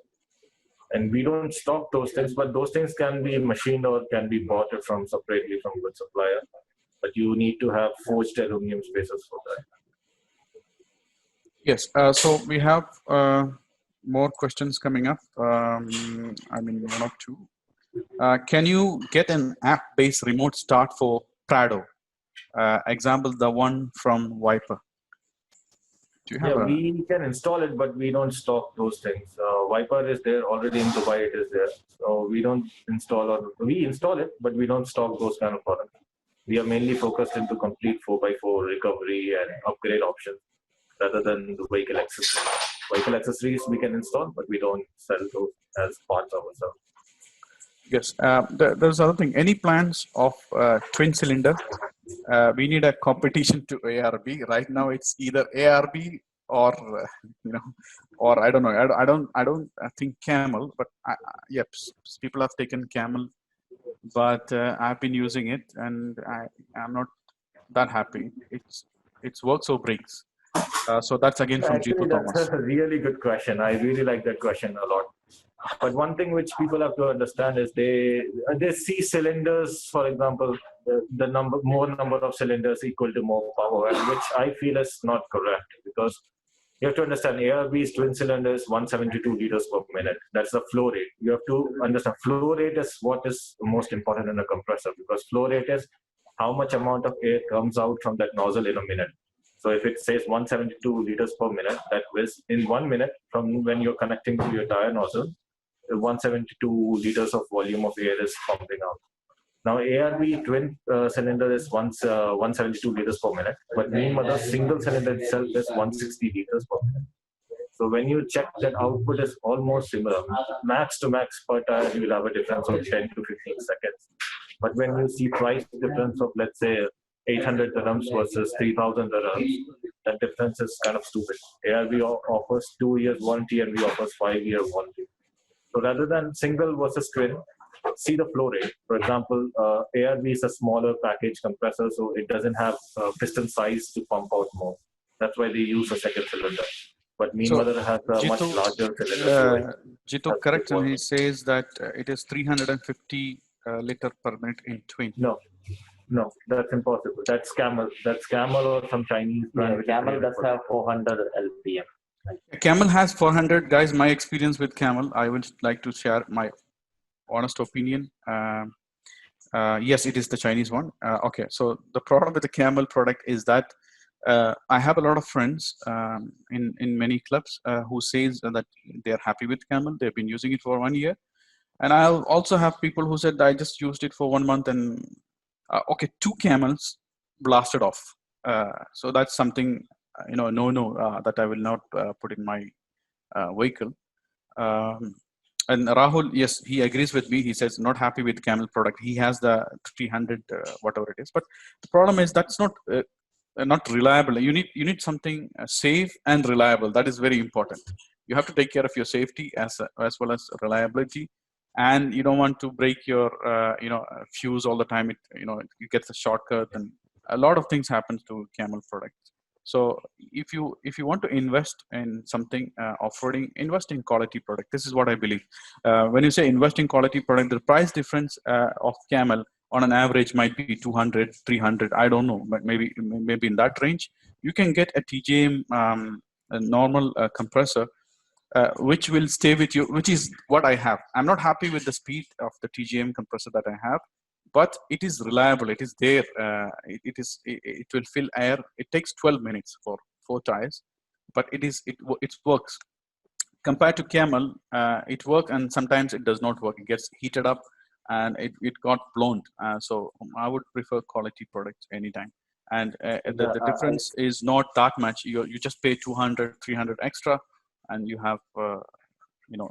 And we don't stock those things, but those things can be machined or can be bought from separately from good supplier. But you need to have forged aluminum spacers for that. Yes. So we have more questions coming up. I mean, one or two. Can you get an app-based remote start for Prado? Example, the one from Viper. Do you have we can install it, but we don't stock those things. Viper is there already in Dubai. It is there, so we don't install, or we install it, but we don't stock those kind of products. We are mainly focused into complete 4x4 recovery and upgrade options, rather than the vehicle accessories. Vehicle accessories we can install, but we don't sell those as parts ourselves. Yes. There's other thing. Any plans of twin cylinder? We need a competition to ARB. Right now, it's either ARB or or I don't know. I don't think Camel, but yep, people have taken Camel, but I've been using it and I'm not that happy. It's works or breaks. So that's again from Jitu Thomas. That's a really good question. I really like that question a lot. But one thing which people have to understand is they see cylinders, for example, more number of cylinders equal to more power, and which I feel is not correct, because you have to understand ARB's twin cylinder is 172 liters per minute. That's the flow rate. You have to understand flow rate is what is most important in a compressor, because flow rate is how much amount of air comes out from that nozzle in a minute. So if it says 172 liters per minute, that is in 1 minute from when you're connecting to your tire nozzle, 172 liters of volume of air is pumping out. Now ARB twin cylinder is 172 liters per minute, but Mean Mother single cylinder itself is 160 liters per minute. So when you check, that output is almost similar. Max to max per tire, you will have a difference of 10 to 15 seconds. But when you see price difference of, let's say, 800 dirhams versus 3,000 dirhams, that difference is kind of stupid. ARB offers 2 years warranty and we offers 5-year warranty. So rather than single versus twin, see the flow rate. For example, ARB is a smaller package compressor, so it doesn't have piston size to pump out more. That's why they use a second cylinder. But Mean So Mother has a much Jitu, larger cylinder, so it Jitu has good corrects and he volume. says that it is 350 liter per minute in twin. No, that's impossible. That's Camel. That's Camel or some Chinese brand. Yeah, which is Camel does 300. have 400 LPM. Camel has 400. Guys, my experience with Camel, I would like to share my honest opinion. Yes, it is the Chinese one. Okay, so the problem with the Camel product is that I have a lot of friends in many clubs who says that they are happy with Camel. They've been using it for 1 year, and I also have people who said I just used it for 1 month and okay, 2 camels blasted off. So that's something no that I will not put in my vehicle. Um, and Rahul, yes, he agrees with me. He says not happy with Camel product. He has the 300 whatever it is, but the problem is that's not reliable. You need something safe and reliable. That is very important. You have to take care of your safety as well as reliability, and you don't want to break your fuse all the time. It gets a shortcut, and a lot of things happens to Camel products. So if you want to invest in something off-roading, invest in quality product. This is what I believe. When you say invest in quality product, the price difference of Camel on an average might be 200, 300. I don't know, but maybe in that range. You can get a TJM a normal compressor which will stay with you, which is what I have. I'm not happy with the speed of the TGM compressor that I have, but it is reliable. It is there. It will fill air. It takes 12 minutes for 4 tires, but it works. Compared to Camel, it works and sometimes it does not work. It gets heated up and it got blown. So I would prefer quality products anytime. And the difference is not that much. You just pay 200, 300 extra, and you have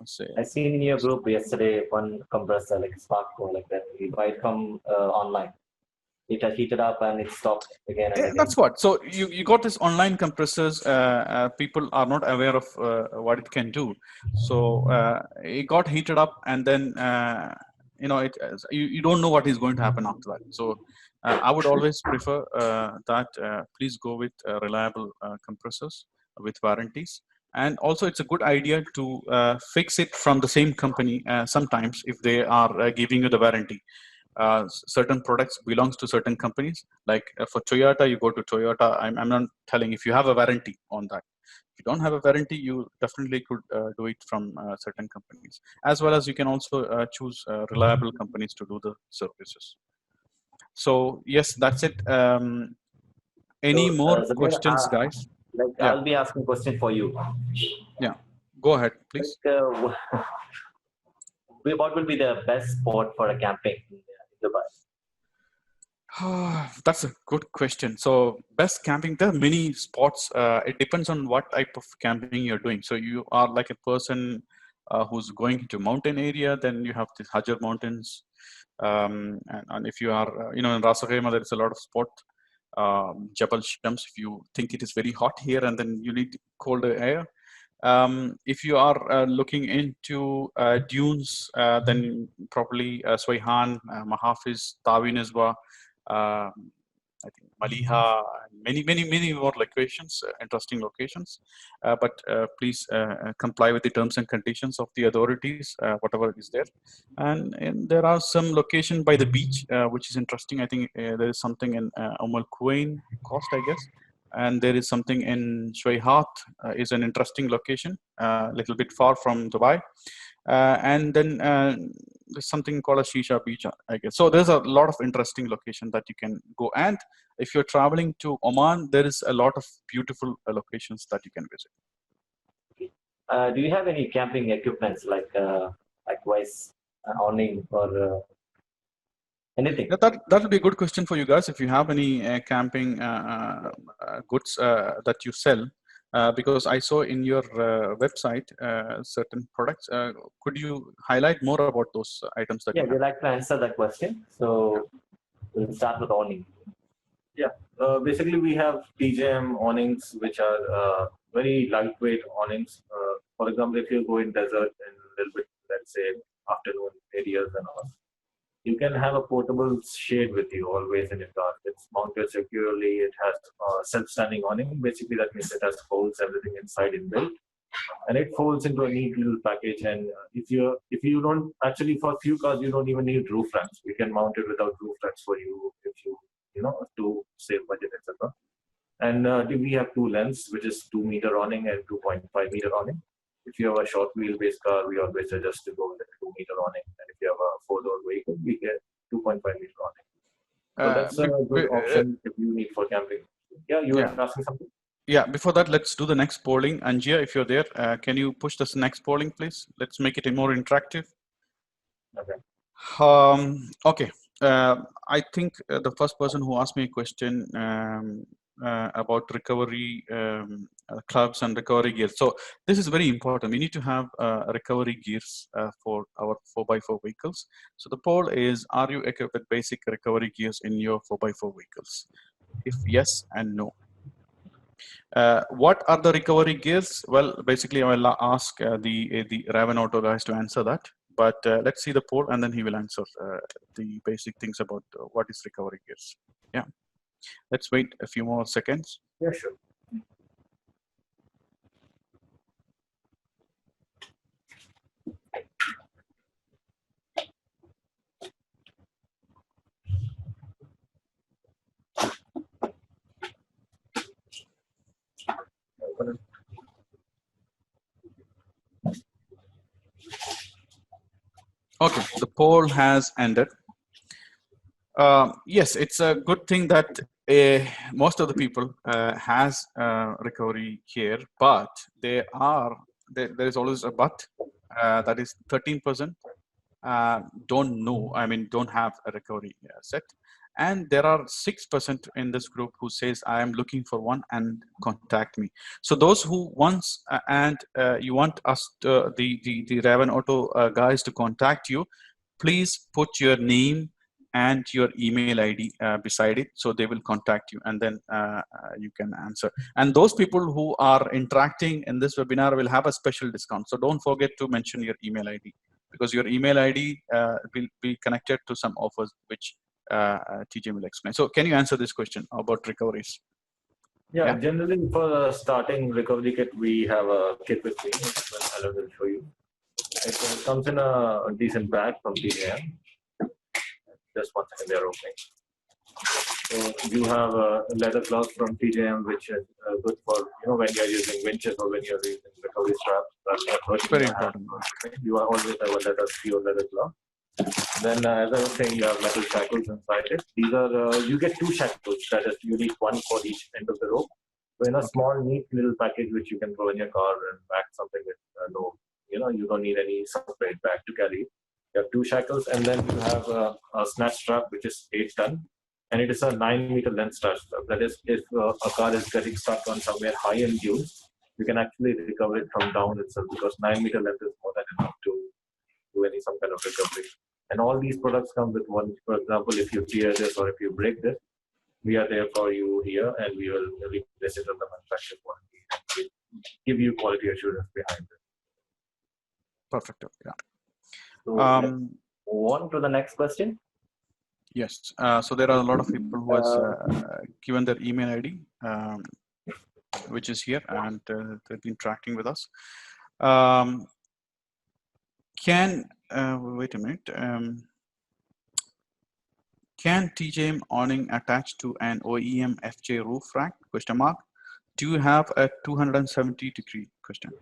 say. I seen in your group yesterday one compressor like Sparko like that. You buy it from online. It has heated up and it stopped again and again. That's what. So you got this online compressors. People are not aware of what it can do. So it got heated up, and then you don't know what is going to happen after that. So I would always prefer that please go with reliable compressors with warranties. And also, it's a good idea to fix it from the same company sometimes if they are giving you the warranty. Certain products belongs to certain companies. Like for Toyota, you go to Toyota. I'm not telling if you have a warranty on that. If you don't have a warranty, you definitely could do it from certain companies. As well as you can also choose reliable companies to do the services. So yes, that's it. Any more Zabir, questions, guys? Yeah. I'll be asking a question for you. Yeah. Go ahead, please. What will be the best spot for a camping in Dubai? That's a good question. So best camping, there are many spots. It depends on what type of camping you're doing. So you are like a person who's going into mountain area, then you have the Hajar Mountains. And if you are, in Ras Al Khaimah, there is a lot of spot. Jabal Shams, if you think it is very hot here and then you need colder air. If you are looking into dunes, then probably Swayhan, Mahafiz, Tawi Nisba, I think Maliha, many more locations, interesting locations. But please comply with the terms and conditions of the authorities, whatever is there. And there are some location by the beach, which is interesting. I think there is something in Al Quwain Coast, I guess. And there is something in Shuayhat, is an interesting location, a little bit far from Dubai. And then there's something called a Shisha Beach, I guess. So there's a lot of interesting location that you can go. And if you're traveling to Oman, there is a lot of beautiful locations that you can visit. Do you have any camping equipments like awning or anything? That will be a good question for you guys. If you have any camping goods that you sell, because I saw in your website certain products. Could you highlight more about those items that you have? We'd like to answer that question. So we'll start with awning. Yeah, basically we have TJM awnings, which are very lightweight awnings. For example, if you go in desert and a little bit, let's say afternoon areas and all, You can have a portable shade with you always in your car. It's mounted securely. It has self-standing awning. Basically, that means it has holes, everything inside inbuilt, and it folds into a neat little package. And if you don't actually, for a few cars you don't even need roof racks. We can mount it without roof racks for you if you know to save budget, etc. And we have two lengths, which is 2-meter awning and 2.5-meter awning. If you have a short wheelbase car, we always suggest to go with a 2-meter awning. And if you have a 4-door vehicle, we get 2.5-meter awning. So that's a good option if you need for camping. Yeah, you were asking something? Yeah, before that, let's do the next polling. Angia, if you're there, can you push this next polling, please? Let's make it more interactive. Okay. Okay. I think the first person who asked me a question about recovery clubs and recovery gears. So this is very important. We need to have recovery gears for our 4x4 vehicles. So the poll is, are you equipped with basic recovery gears in your 4x4 vehicles? If yes and no. What are the recovery gears? Well, basically I will ask the Ravon Auto guys to answer that. But let's see the poll and then he will answer the basic things about what is recovery gears. Yeah. Let's wait a few more seconds. Yeah, sure. Okay, the poll has ended. Yes, it's a good thing that most of the people has recovery gear, but there is always a but. That is 13% don't know. I mean, don't have a recovery set, and there are 6% in this group who says I am looking for one and contact me. So those who wants and you want us to, the Ravon Auto guys to contact you, please put your name and your email ID beside it, so they will contact you and then you can answer. And those people who are interacting in this webinar will have a special discount. So don't forget to mention your email ID, because your email ID will be connected to some offers which TJ will explain. So can you answer this question about recoveries? Yeah, generally for starting recovery kit, we have a kit with me. I will show you. It comes in a decent bag from TJM. Just 1 second, they're opening. So you have leather gloves from TJM, which is good for when you're using winches or when you're using recovery straps. That's very important. You always have a pure leather glove. Then, as I was saying, you have metal shackles inside it. These are you get 2 shackles. That is, you need one for each end of the rope. So in a small, neat little package which you can throw in your car and pack something with you don't need any separate bag to carry. You have 2 shackles, and then you have a snatch strap which is 8 ton, and it is a 9-meter length snatch strap. That is, if a car is getting stuck on somewhere high in dunes, you can actually recover it from down itself, because 9-meter length is more than enough to do some kind of recovery. And all these products come with one. For example, if you tear this or if you break this, we are there for you here, and we will replace it on the manufacturer quality and give you quality assurance behind it. Perfect. Yeah. So let's move on to the next question. Yes. So there are a lot of people who has given their email ID, which is here, and they've been interacting with us. Wait a minute. Can TJM awning attach to an OEM FJ roof rack? Question mark. Do you have a 270-degree question?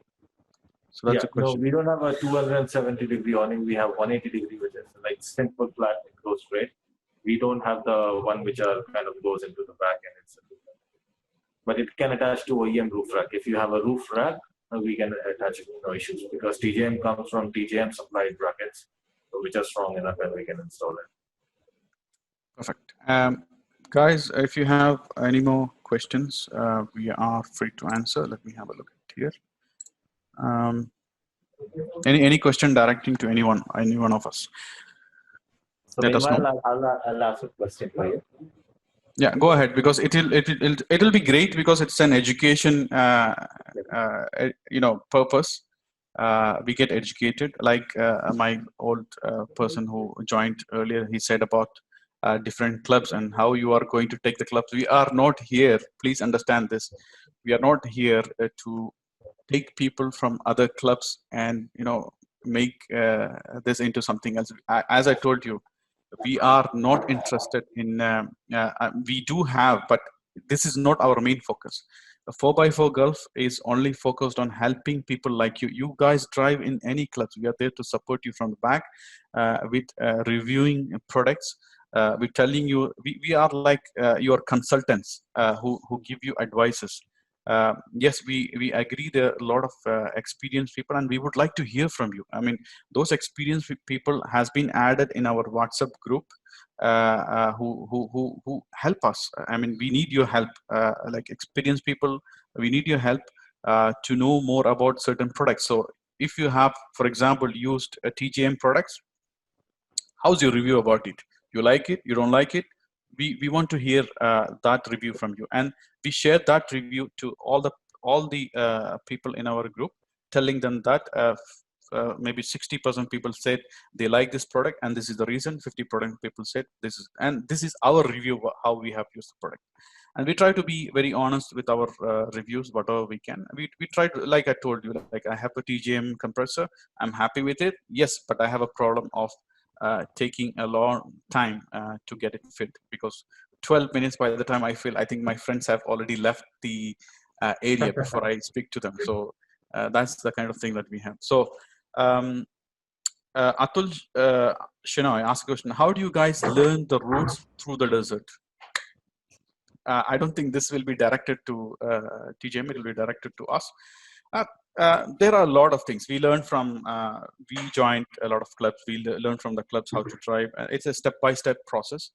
So that's a question. No, we don't have a 270-degree awning. We have 180-degree, which is like simple flat, it goes straight. We don't have the one which kind of goes into the back end. But it can attach to OEM roof rack. If you have a roof rack, we can attach it, no issues, because TJM comes from TJM supplied brackets, which are strong enough, and we can install it. Perfect. Guys, if you have any more questions, we are free to answer. Let me have a look at here. Any question directing to any one of us? So meanwhile, I'll ask a question for you. Yeah, go ahead, because it'll be great, because it's an education purpose. we get educated. Like my old person who joined earlier, he said about different clubs and how you are going to take the clubs. We are not here, please understand this, we are not here to take people from other clubs and make this into something else. As I told you, we are not interested in we do have, but this is not our main focus. The 4x4 Gulf is only focused on helping people like you. You guys drive in any clubs, we are there to support you from the back with reviewing products. We're telling you, we are like your consultants who give you advices. Yes, we agree there are a lot of experienced people, and we would like to hear from you. I mean, those experienced people has been added in our WhatsApp group who help us. I mean, we need your help, like experienced people. We need your help to know more about certain products. So if you have, for example, used TJM products, how's your review about it? You like it? You don't like it? We want to hear that review from you, and we share that review to all the people in our group, telling them that maybe 60% people said they like this product, and this is the reason. 50% people said this is, and this is our review of how we have used the product. And we try to be very honest with our reviews, whatever we can. We try to, like I told you, like I have a TJM compressor, I'm happy with it, yes, but I have a problem of taking a long time to get it fit, because 12 minutes by the time I think my friends have already left the area before I speak to them. So that's the kind of thing that we have. So Atul, Shina, I ask a question. How do you guys learn the routes through the desert? I don't think this will be directed to TJM, it will be directed to us. There are a lot of things we learn from. We joined a lot of clubs. We learn from the clubs how to drive. It's a step-by-step process,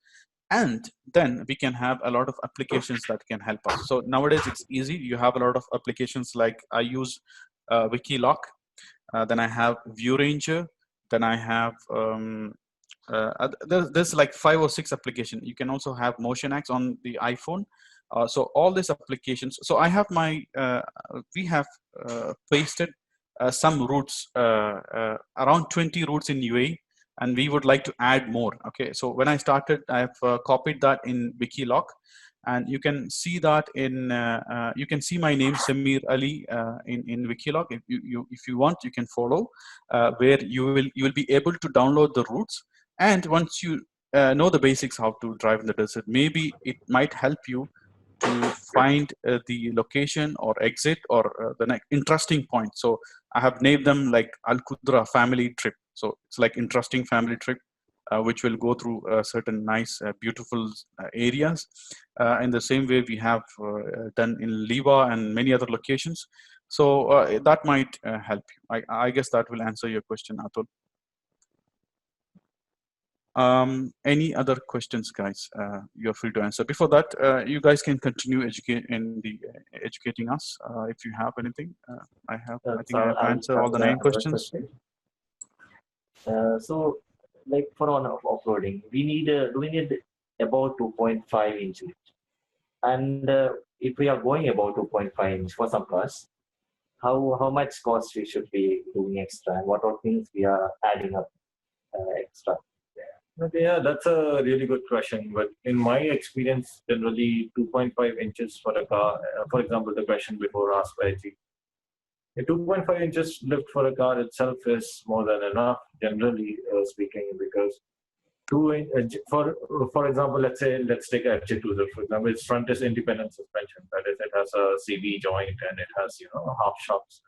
and then we can have a lot of applications that can help us. So nowadays it's easy. You have a lot of applications, like I use Beadlock. Then I have View Ranger. Then I have there's like 5 or 6 applications. You can also have MotionX on the iPhone. So all these applications. So I have my, we have pasted some routes, around 20 routes in UAE, and we would like to add more. Okay, so when I started, I've copied that in Wikiloc, and you can see that in, you can see my name Samir Ali in Wikiloc. If you want, you can follow, where you will be able to download the routes. And once you know the basics how to drive in the desert, maybe it might help you to find the location or exit or the next interesting point. So I have named them like Al Qudra family trip. So it's like interesting family trip, which will go through certain nice, beautiful areas. In the same way we have done in Liva and many other locations. So that might help you. I guess that will answer your question, Atul. Any other questions, guys? You're free to answer. Before that, you guys can continue educating us if you have anything. I think I have answered all the 9 questions. So, like for off-roading, we need about 2.5 inches, and if we are going about 2.5 inch for some cars, how much cost we should be doing extra, and what are things we are adding up extra? Yeah, that's a really good question. But in my experience, generally 2.5 inches for a car, for example, the question before asked by G. A 2.5 inches lift for a car itself is more than enough, generally speaking, because for example, let's take a FJ2, for example, its front is independent suspension. That is, it has a CV joint and it has half shocks.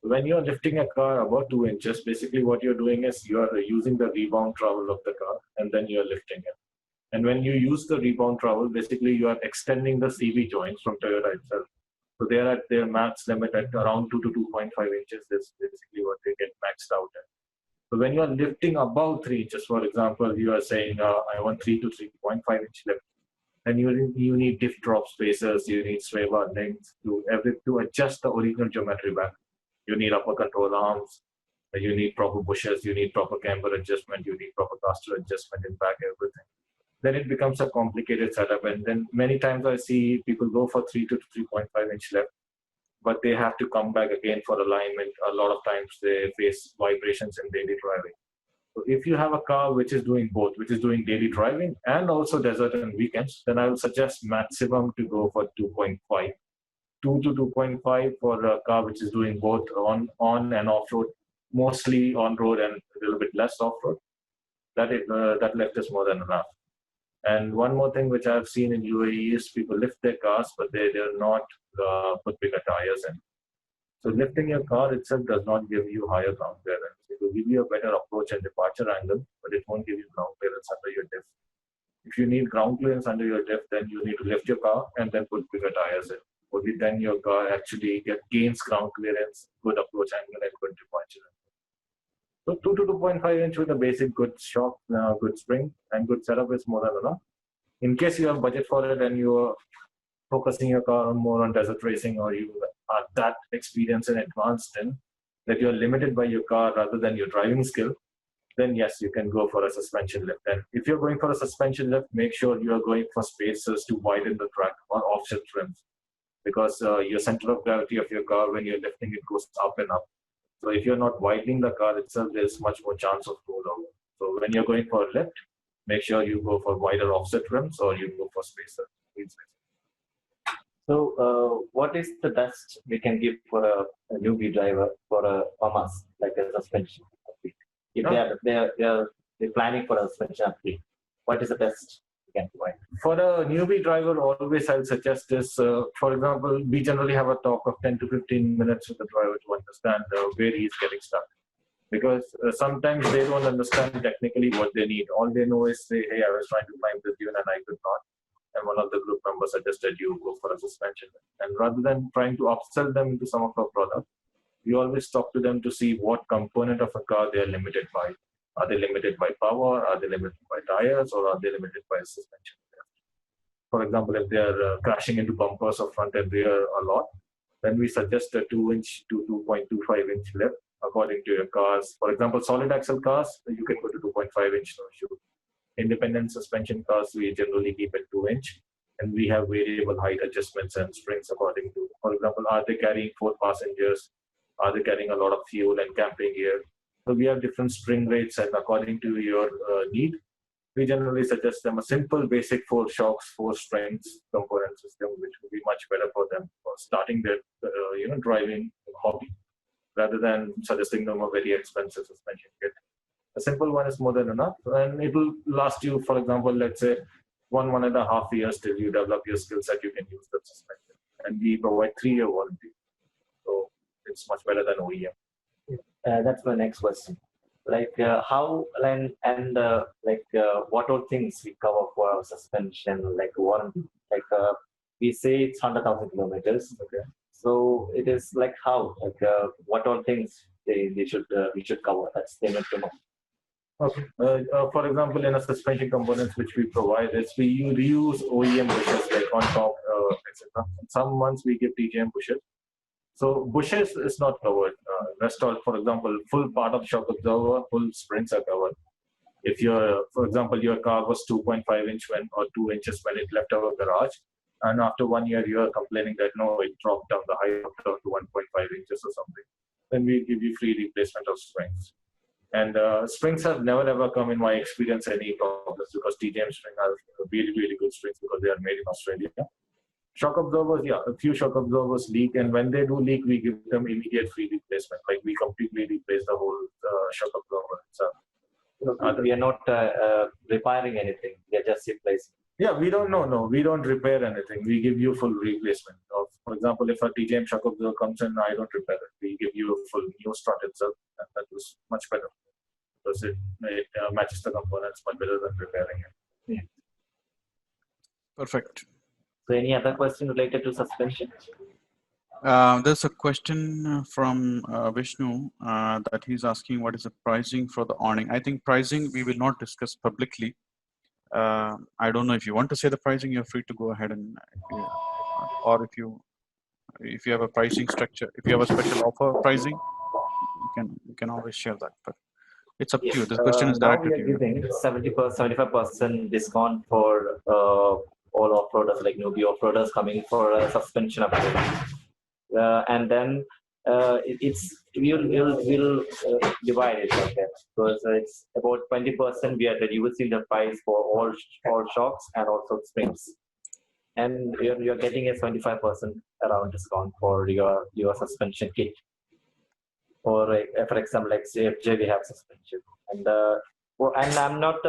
When you're lifting a car about 2 inches, basically what you're doing is you are using the rebound travel of the car, and then you're lifting it. And when you use the rebound travel, basically you are extending the CV joints from Toyota itself. So they are at their max limit at around 2 to 2.5 inches. That's basically what they get maxed out at. So when you are lifting above 3 inches, for example, you are saying, I want 3 to 3.5 inch lift. And you need diff drop spacers, you need sway bar lengths to adjust the original geometry back. You need upper control arms, you need proper bushes, you need proper camber adjustment, you need proper caster adjustment in back, everything. Then it becomes a complicated setup. And then many times I see people go for 3 to 3.5 inch left. but they have to come back again for alignment. A lot of times they face vibrations in daily driving. So if you have a car which is doing both, which is doing daily driving and also desert and weekends, then I will suggest maximum to go for 2.5. 2 to 2.5 for a car which is doing both on and off-road, mostly on-road and a little bit less off-road. That left is more than enough. And one more thing which I've seen in UAE is people lift their cars, but they do not put bigger tires in. So lifting your car itself does not give you higher ground clearance. It will give you a better approach and departure angle, but it won't give you ground clearance under your diff. If you need ground clearance under your diff, then you need to lift your car and then put bigger tires in. Only then your car actually gains ground clearance, good approach angle, and good departure. So 2 to 2.5 inch with a basic good shock, good spring, and good setup is more than enough. In case you have budget for it and you're focusing your car more on desert racing, or you are that experienced and advanced in that you're limited by your car rather than your driving skill, then yes, you can go for a suspension lift. And if you're going for a suspension lift, make sure you're going for spacers to widen the track or offset trims, because your center of gravity of your car, when you're lifting, it goes up and up. So if you're not widening the car itself, there's much more chance of rollover. So when you're going for a lift, make sure you go for wider offset rims or you go for spacer. So what is the best we can give for a newbie driver for a PAMAS, like a suspension upgrade? If they're planning for a suspension upgrade, what is the best we can provide? For a newbie driver, always I'll suggest this. For example, we generally have a talk of 10 to 15 minutes with the driver to understand where he's getting stuck. Because sometimes they don't understand technically what they need. All they know is say, hey, I was trying to climb this dune and I could not. And one of the group members suggested you go for a suspension. And rather than trying to upsell them into some of our products, we always talk to them to see what component of a car they are limited by. Are they limited by power? Are they limited by tires? Or are they limited by suspension? For example, if they are crashing into bumpers of front and rear a lot, then we suggest a 2-inch to 2.25-inch lift according to your cars. For example, solid axle cars, you can go to 2.5-inch no issue. Independent suspension cars, we generally keep it 2-inch, and we have variable height adjustments and springs according to, for example, are they carrying 4 passengers? Are they carrying a lot of fuel and camping gear? So we have different spring rates, and according to your need, we generally suggest them a simple, basic 4 shocks, 4 springs component system, which will be much better for them for starting their driving hobby, rather than suggesting them a very expensive suspension kit. A simple one is more than enough, and it will last you, for example, let's say 1.5 years till you develop your skill set. You can use the suspension, and we provide 3-year warranty, so it's much better than OEM. That's my next question. Like how and what all things we cover for our suspension, like warranty? Like we say it's 100,000 kilometers. Okay. So it is like how, like what all things we should cover. That's they need to know. Okay. For example, in a suspension components which we provide, is we reuse OEM bushes like on top, etc. Some months we give TGM bushes. So bushes is not covered. Rest all, for example, full part of shock absorber, full springs are covered. If for example, your car was 2.5-inch or 2 inches when it left our garage, and after 1 year you are complaining that no, it dropped down the height to 1.5 inches or something, then we give you free replacement of springs. And springs have never ever come in my experience any problems, because TJM spring are really, really good springs because they are made in Australia. Shock absorbers, yeah, a few shock absorbers leak, and when they do leak, we give them immediate free replacement. Like we completely replace the whole shock absorber itself. We are not repairing anything. We are just replacing. Yeah, we don't repair anything. We give you full replacement. For example, if a TJM shock absorber comes in, I don't repair it. We give you a full new strut itself, and that is much better because it matches the components much better than repairing it. Yeah. Perfect. So any other question related to suspension? There's a question from Vishnu that he's asking what is the pricing for the awning. I think pricing we will not discuss publicly. I don't know if you want to say the pricing, you're free to go ahead and or if you have a pricing structure, if you have a special offer pricing, you can always share that. But it's up to you. This question is directed to you. Now we are giving 75% discount for all off-roaders, like newbie off-roaders coming for a suspension upgrade. and then we'll divide it like that, because it's about 20% we are reducing the price for all shocks and also springs, and you're getting a 75% around discount for your suspension kit. Or for example, like CFJ, we have suspension, and I'm not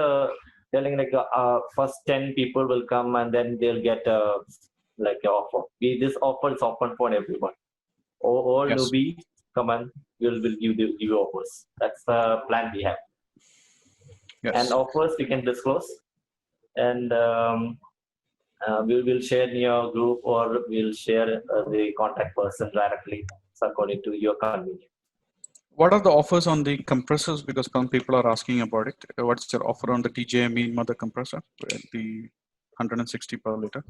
telling like first 10 people will come and then they'll get like an offer. This offer is open for everyone. All Yes. newbie come and we'll give you offers. That's the plan we have. Yes. And offers we can disclose, and we will share in your group, or we'll share the contact person directly, according to your convenience. What are the offers on the compressors? Because some people are asking about it. What's your offer on the TJ mean mother compressor, the 160 per liter?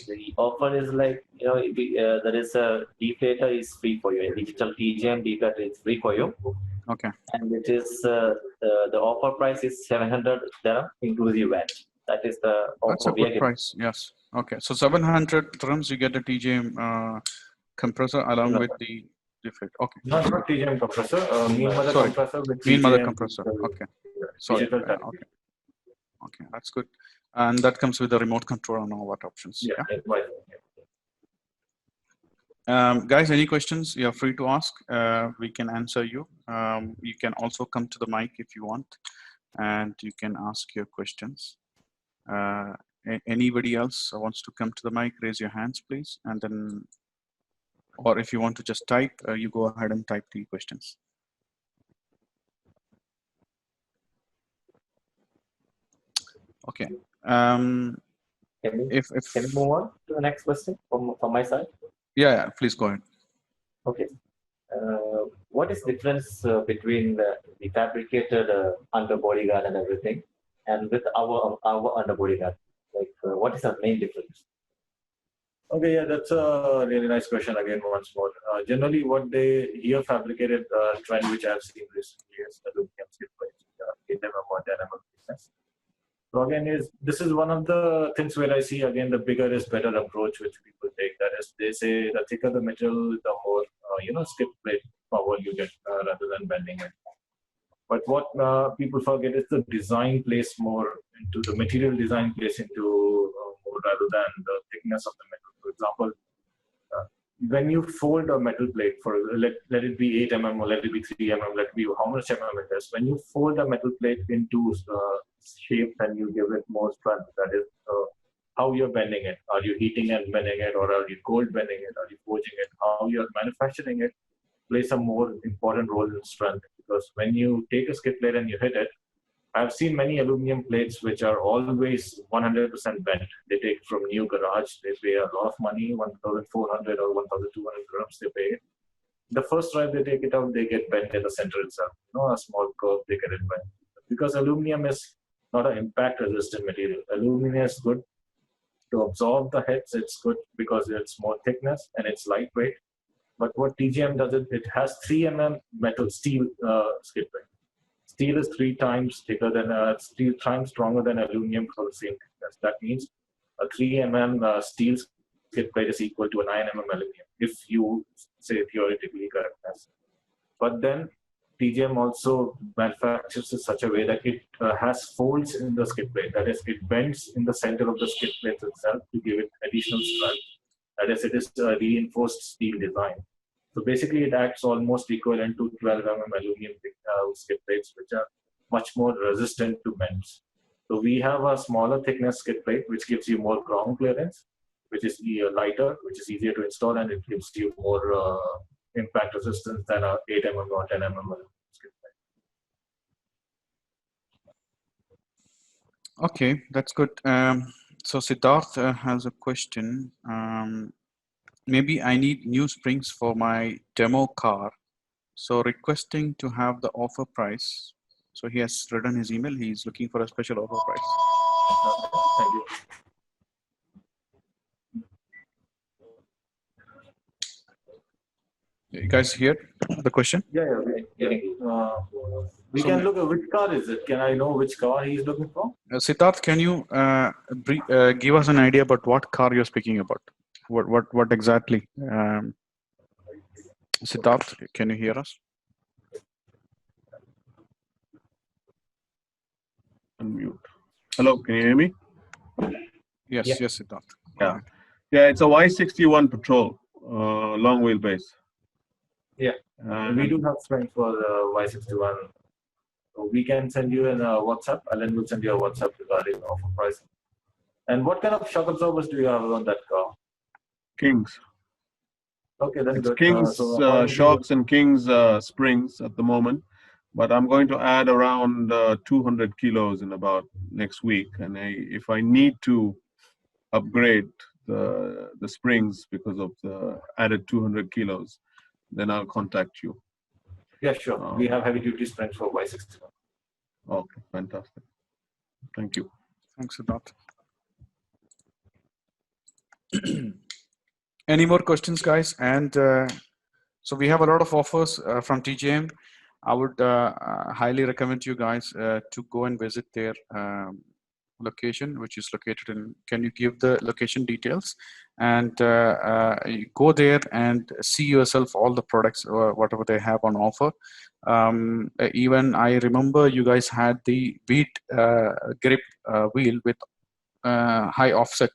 The offer is like, there is a deflator is free for you. A digital TGM deflator is free for you. Okay. And it is the offer price is 700 dirham inclusive VAT. That is the offer. That's a good price. Yes. Okay. So 700 dirhams you get a TGM compressor along with the deflator. Okay. Not TGM compressor. Mean mother compressor with mean mother TGM compressor. Okay. Yeah. Sorry. Okay. Okay. That's good. And that comes with the remote control and all that options. Yeah. Guys, any questions? You're free to ask. We can answer you. You can also come to the mic if you want, and you can ask your questions. Anybody else wants to come to the mic, raise your hands, please. And then, or if you want to just type, you go ahead and type the questions. Okay. Can we move on to the next question from my side? Yeah, please go ahead. Okay. What is the difference between the fabricated underbody guard and everything, and with our underbody guard? Like, what is the main difference? Okay, yeah, that's a really nice question again once more. Generally, what they hear fabricated trend, which I've seen recently, is aluminum skid plates, 8 mm or 10 mm thickness. So again, this is one of the things where I see again the bigger is better approach which people take. That is, they say the thicker the metal, the more skid plate power you get rather than bending it. But what people forget is the design plays more into the material design plays into more rather than the thickness of the metal. For example, when you fold a metal plate for let it be 8 mm or let it be 3 mm, let it be how much mm it is. When you fold a metal plate into shape and you give it more strength, that is how you're bending it. Are you heating and bending it, or are you cold bending it? Are you forging it? How you're manufacturing it plays a more important role in strength, because when you take a skid plate and you hit it, I've seen many aluminum plates which are always 100% bent. They take from new garage, they pay a lot of money, 1,400 or 1,200 grams they pay. The first drive they take it out, they get bent in the center itself. A small curve, they get it bent. Because aluminum is not an impact resistant material. Aluminum is good to absorb the hits. It's good because it's more thickness and it's lightweight. But what TGM does, it has 3 mm metal steel skid plate. Steel is 3 times thicker than 3 times stronger than aluminum for the same thickness. That means a 3 mm steel skid plate is equal to a 9 mm aluminum, if you say theoretically correctness. But then TGM also manufactures in such a way that it has folds in the skid plate. That is, it bends in the center of the skid plate itself to give it additional strength. That is, it is a reinforced steel design. So basically, it acts almost equivalent to 12 mm aluminum skid plates, which are much more resistant to bends. So we have a smaller thickness skid plate, which gives you more ground clearance, which is lighter, which is easier to install, and it gives you more impact resistance than a 8 mm or 10 mm skid plate. Okay, that's good. So Siddharth has a question. Maybe I need new springs for my demo car. So requesting to have the offer price. So he has written his email. He's looking for a special offer price. Thank you. You guys hear the question? Yeah. We can look at which car is it. Can I know which car he's looking for? Siddharth, can you give us an idea about what car you're speaking about? What exactly? Siddharth, can you hear us? Unmute. Hello, can you hear me? Yes, Yeah. yes, Siddharth. Yeah. Yeah, it's a Y61 Patrol, long wheelbase. Yeah. We do have strength for the Y61. So we can send you in a WhatsApp. Alan will send you a WhatsApp regarding offer pricing. And what kind of shock absorbers do you have on that car? Kings. Okay, that's It's good. Kings So according to shocks and Kings springs at the moment, but I'm going to add around 200 kilos in about next week. And if I need to upgrade the springs because of the added 200 kilos, then I'll contact you. yeah, sure. We have heavy duty strength for Y61. Okay, fantastic. Thank you. Thanks, Siddharth. Any more questions, guys? And so we have a lot of offers from TJM. I would highly recommend you guys to go and visit their location, which is located in. Can you give the location details? And you go there and see yourself all the products, whatever they have on offer. Even I remember you guys had the Beat grip wheel with high offset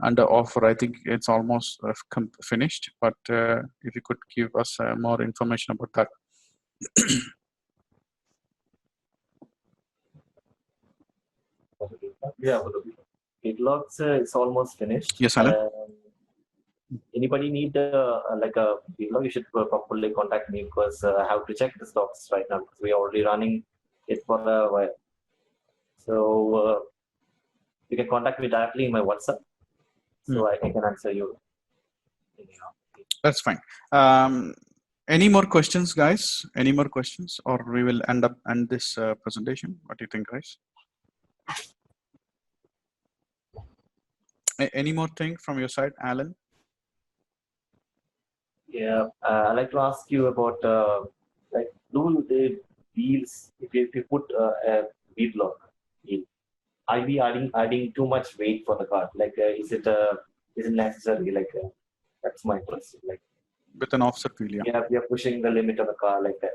under offer. I think it's almost finished, but if you could give us more information about that. Yeah, for the Beadlocks, it's almost finished. Yes, Alan. Anybody need like a Beadlock, you should probably contact me because I have to check the stocks right now because we are already running it for a while. So you can contact me directly in my WhatsApp, so I can answer you. That's fine. Any more questions, guys? Any more questions, or we will end this presentation? What do you think, guys? Any more thing from your side, Alan? Yeah, I'd like to ask you about like do the wheels, if you put a Beadlock wheel, are we adding too much weight for the car? Like is it necessary? Like that's my question. Like with an offset wheel, yeah, we are pushing the limit of the car like that.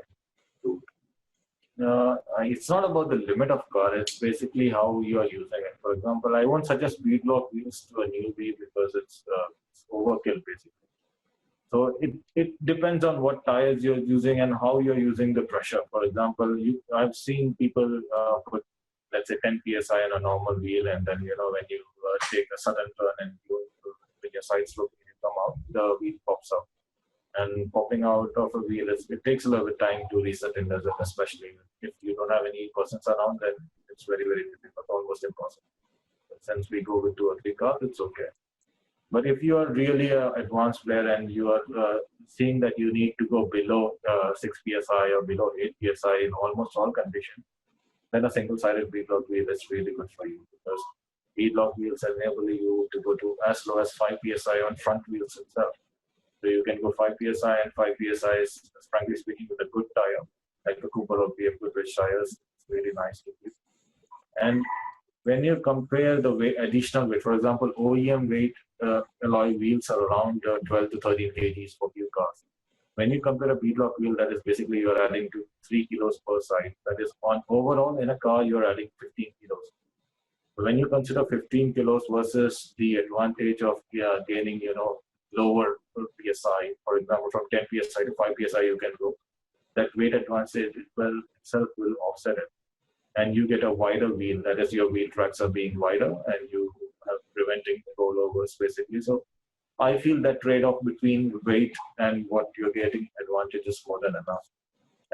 It's not about the limit of car, it's basically how you are using it. For example, I won't suggest Beadlock wheels to a newbie because it's overkill basically. So it depends on what tires you're using and how you're using the pressure. For example, I've seen people put, let's say, 10 psi on a normal wheel, and then when you take a sudden turn and when your sides look, you come out, the wheel pops out. And popping out of a wheel, it takes a little bit of time to reset in desert, especially if you don't have any persons around, then it's very, very difficult, almost impossible. But since we go with 2 or 3 cars, it's okay. But if you are really an advanced player and you are seeing that you need to go below 6 psi or below 8 psi in almost all conditions, then a single-sided beadlock wheel is really good for you because beadlock wheels enable you to go to as low as 5 psi on front wheels itself. So you can go 5 psi, and 5 psi is, frankly speaking, with a good tire, like the Cooper or BF Goodrich tires. It's really nice to use. And when you compare the weight, additional weight, for example, OEM weight alloy wheels are around 12 to 13 kgs for few cars. When you compare a beadlock wheel, that is basically you're adding to 3 kilos per side. That is on overall in a car, you're adding 15 kilos. So when you consider 15 kilos versus the advantage of gaining, lower PSI, for example, from 10 PSI to 5 PSI, you can go. That weight advantage itself will offset it. And you get a wider wheel, that is, your wheel tracks are being wider and you are preventing rollovers basically. So I feel that trade-off between weight and what you're getting advantage is more than enough,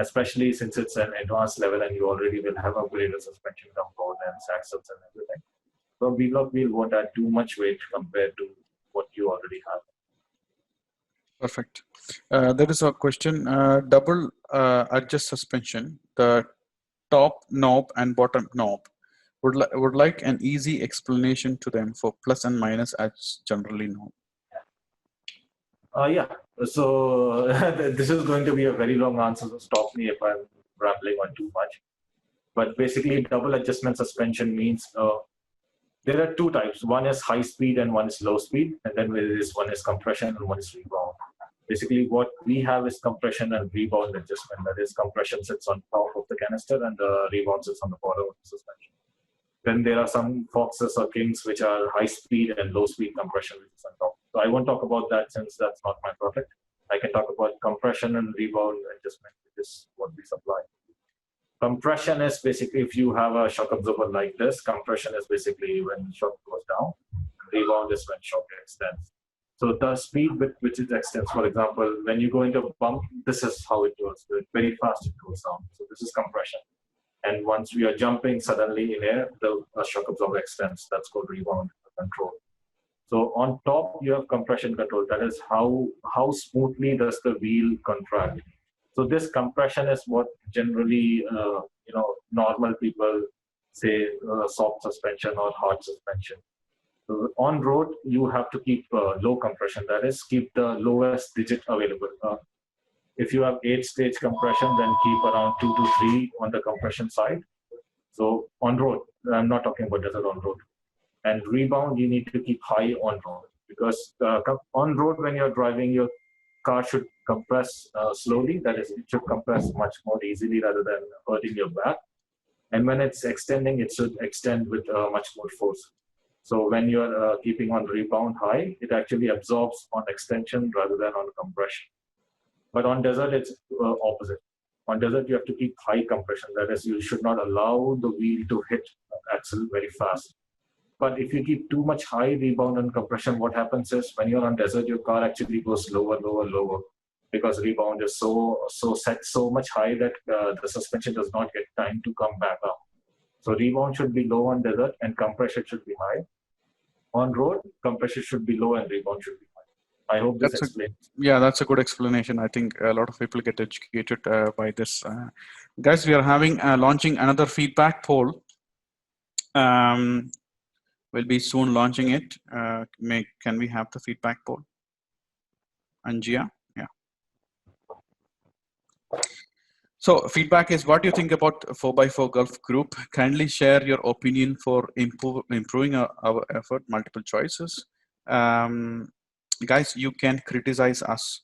especially since it's an advanced level and you already will have upgraded suspension components, axles and everything. So a beadlock wheel won't add too much weight compared to what you already have. Perfect. There is a question. Double adjust suspension, the top knob and bottom knob. Would like an easy explanation to them for plus and minus as generally known. Yeah. So this is going to be a very long answer. So stop me if I'm rambling on too much. But basically, double adjustment suspension means there are two types. One is high speed and one is low speed. And then there is one is compression and one is rebound. Basically, what we have is compression and rebound adjustment. That is, compression sits on top of the canister and the rebound sits on the bottom of the suspension. Then there are some Foxes or Kings which are high speed and low speed compression which is on top. So I won't talk about that since that's not my product. I can talk about compression and rebound adjustment, which is what we supply. Compression is basically if you have a shock absorber like this. Compression is basically when shock goes down. Rebound is when shock extends. So the speed with which it extends, for example, when you go into a bump, this is how it goes. Very fast it goes down. So this is compression. And once we are jumping suddenly in air, the shock absorber extends. That's called rebound control. So on top, you have compression control. That is how smoothly does the wheel contract. So this compression is what generally, normal people say soft suspension or hard suspension. So on road, you have to keep low compression. That is, keep the lowest digit available. If you have 8-stage compression, then keep around 2 to 3 on the compression side. So on road, I'm not talking about desert on road. And rebound, you need to keep high on road because on road, when you're driving, your car should compress slowly. That is, it should compress much more easily rather than hurting your back. And when it's extending, it should extend with much more force. So when you're keeping on rebound high, it actually absorbs on extension rather than on compression. But on desert, it's opposite. On desert, you have to keep high compression. That is, you should not allow the wheel to hit axle very fast. But if you keep too much high rebound and compression, what happens is when you're on desert, your car actually goes lower, lower, lower, because rebound is so set so much high that the suspension does not get time to come back up. So rebound should be low on desert and compression should be high. On road, compression should be low and rebound should be high. I hope this explains. Yeah, that's a good explanation. I think a lot of people get educated by this. Guys, we are having launching another feedback poll. We'll be soon launching it. Can we have the feedback poll? Angia? Yeah. So feedback is, what do you think about 4x4 Gulf Group? Kindly share your opinion for improving our effort, multiple choices. Guys, you can criticize us.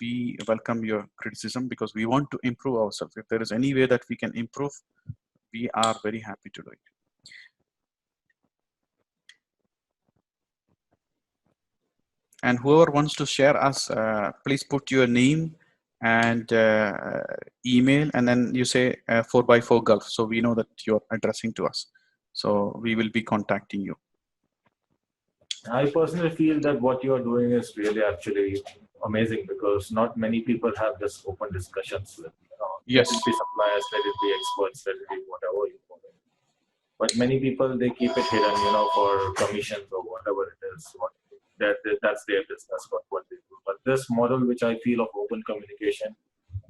We welcome your criticism because we want to improve ourselves. If there is any way that we can improve, we are very happy to do it. And whoever wants to share us, please put your name and email, and then you say 4x4 Gulf, so we know that you're addressing to us. So we will be contacting you. I personally feel that what you are doing is really actually amazing because not many people have this open discussions with, yes, let it be suppliers, let it be experts, let it be whatever you call it. But many people, they keep it hidden, for commissions or whatever it is. That's their business, what they do. But this model, which I feel of open communication,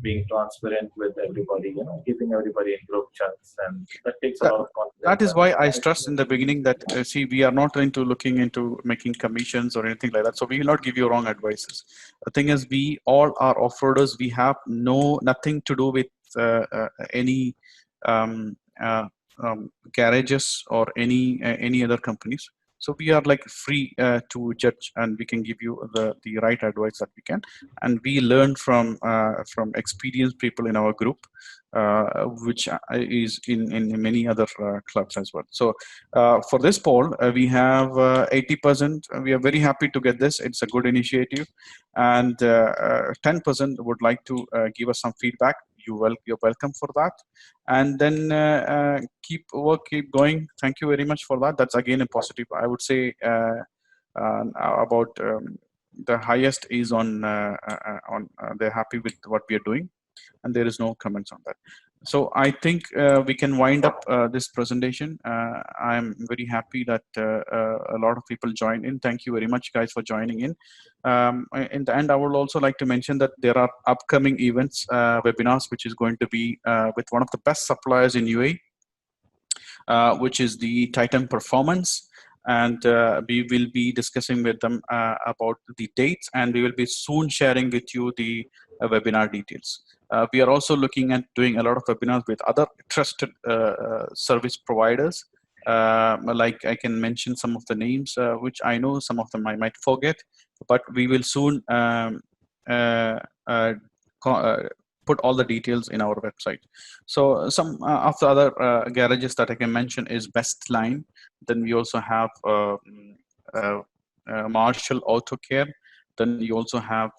being transparent with everybody, keeping everybody in group chats, and that takes a lot of confidence. That is why I stressed in the beginning that see, we are not looking into making commissions or anything like that. So we will not give you wrong advices. The thing is, we all are off-roaders. We have nothing to do with any garages or any other companies. So we are free to judge, and we can give you the right advice that we can. And we learn from experienced people in our group, which is in many other clubs as well. So for this poll, we have 80%. We are very happy to get this. It's a good initiative, and 10% would like to give us some feedback. You're welcome for that, and then keep going. Thank you very much for that. That's again a positive. I would say about the highest is on they're happy with what we are doing, and there is no comments on that. So I think we can wind up this presentation. I'm very happy that a lot of people joined in. Thank you very much, guys, for joining in. In the end, I would also like to mention that there are upcoming events, webinars, which is going to be with one of the best suppliers in UAE, which is the Titan Performance. And we will be discussing with them about the dates, and we will be soon sharing with you the webinar details. We are also looking at doing a lot of webinars with other trusted service providers Like I can mention some of the names, which I know some of them I might forget, but we will soon uh, uh, put all the details in our website. So some of the other garages that I can mention is Best Line. Then we also have Marshall Auto Care. Then you also have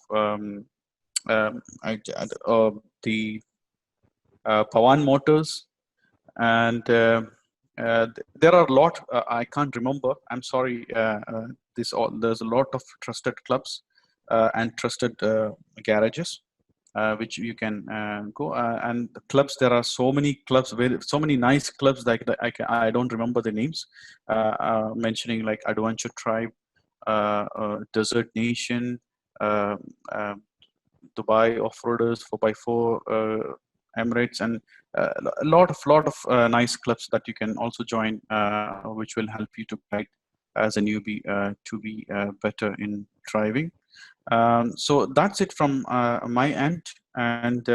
the Pawan Motors, and there are a lot. I can't remember. I'm sorry. There's a lot of trusted clubs and trusted garages, which you can go. And the clubs, there are so many clubs, so many nice clubs that I don't remember the names. Mentioning like Adventure Tribe, Desert Nation, uh, uh, Dubai Offroaders, 4x4, Emirates, and a lot of nice clubs that you can also join, which will help you to guide as a newbie to be better in driving. So that's it from my end, and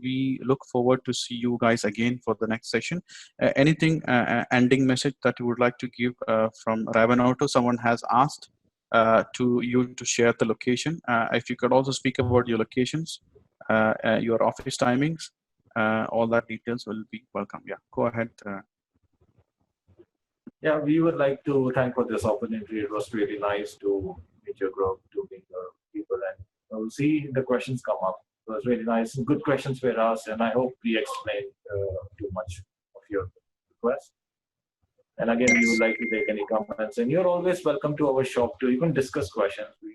we look forward to see you guys again for the next session. Anything ending message that you would like to give from Ravon Auto? Someone has asked to you to share the location. If you could also speak about your locations, your office timings, all that details will be welcome. Yeah, go ahead. Yeah, we would like to thank for this opportunity. It was really nice to meet your group, to meet your people, and we'll see the questions come up. It was really nice. Good questions were asked, and I hope we explained too much of your request. And again, we would like to take any comments, and you're always welcome to our shop to even discuss questions. We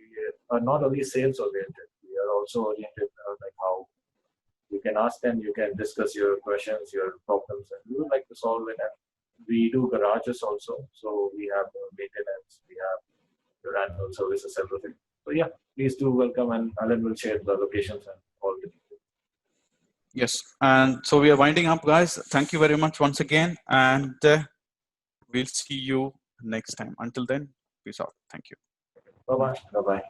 are not only sales oriented; we are also oriented like how you can ask them, you can discuss your questions, your problems, and we would like to solve it. And we do garages also, so we have maintenance, we have your annual services, everything. So yeah, please do welcome, and Alan will share the locations and all the details. Yes, and so we are winding up, guys. Thank you very much once again, and we'll see you next time. Until then, peace out. Thank you. Bye bye. Bye bye.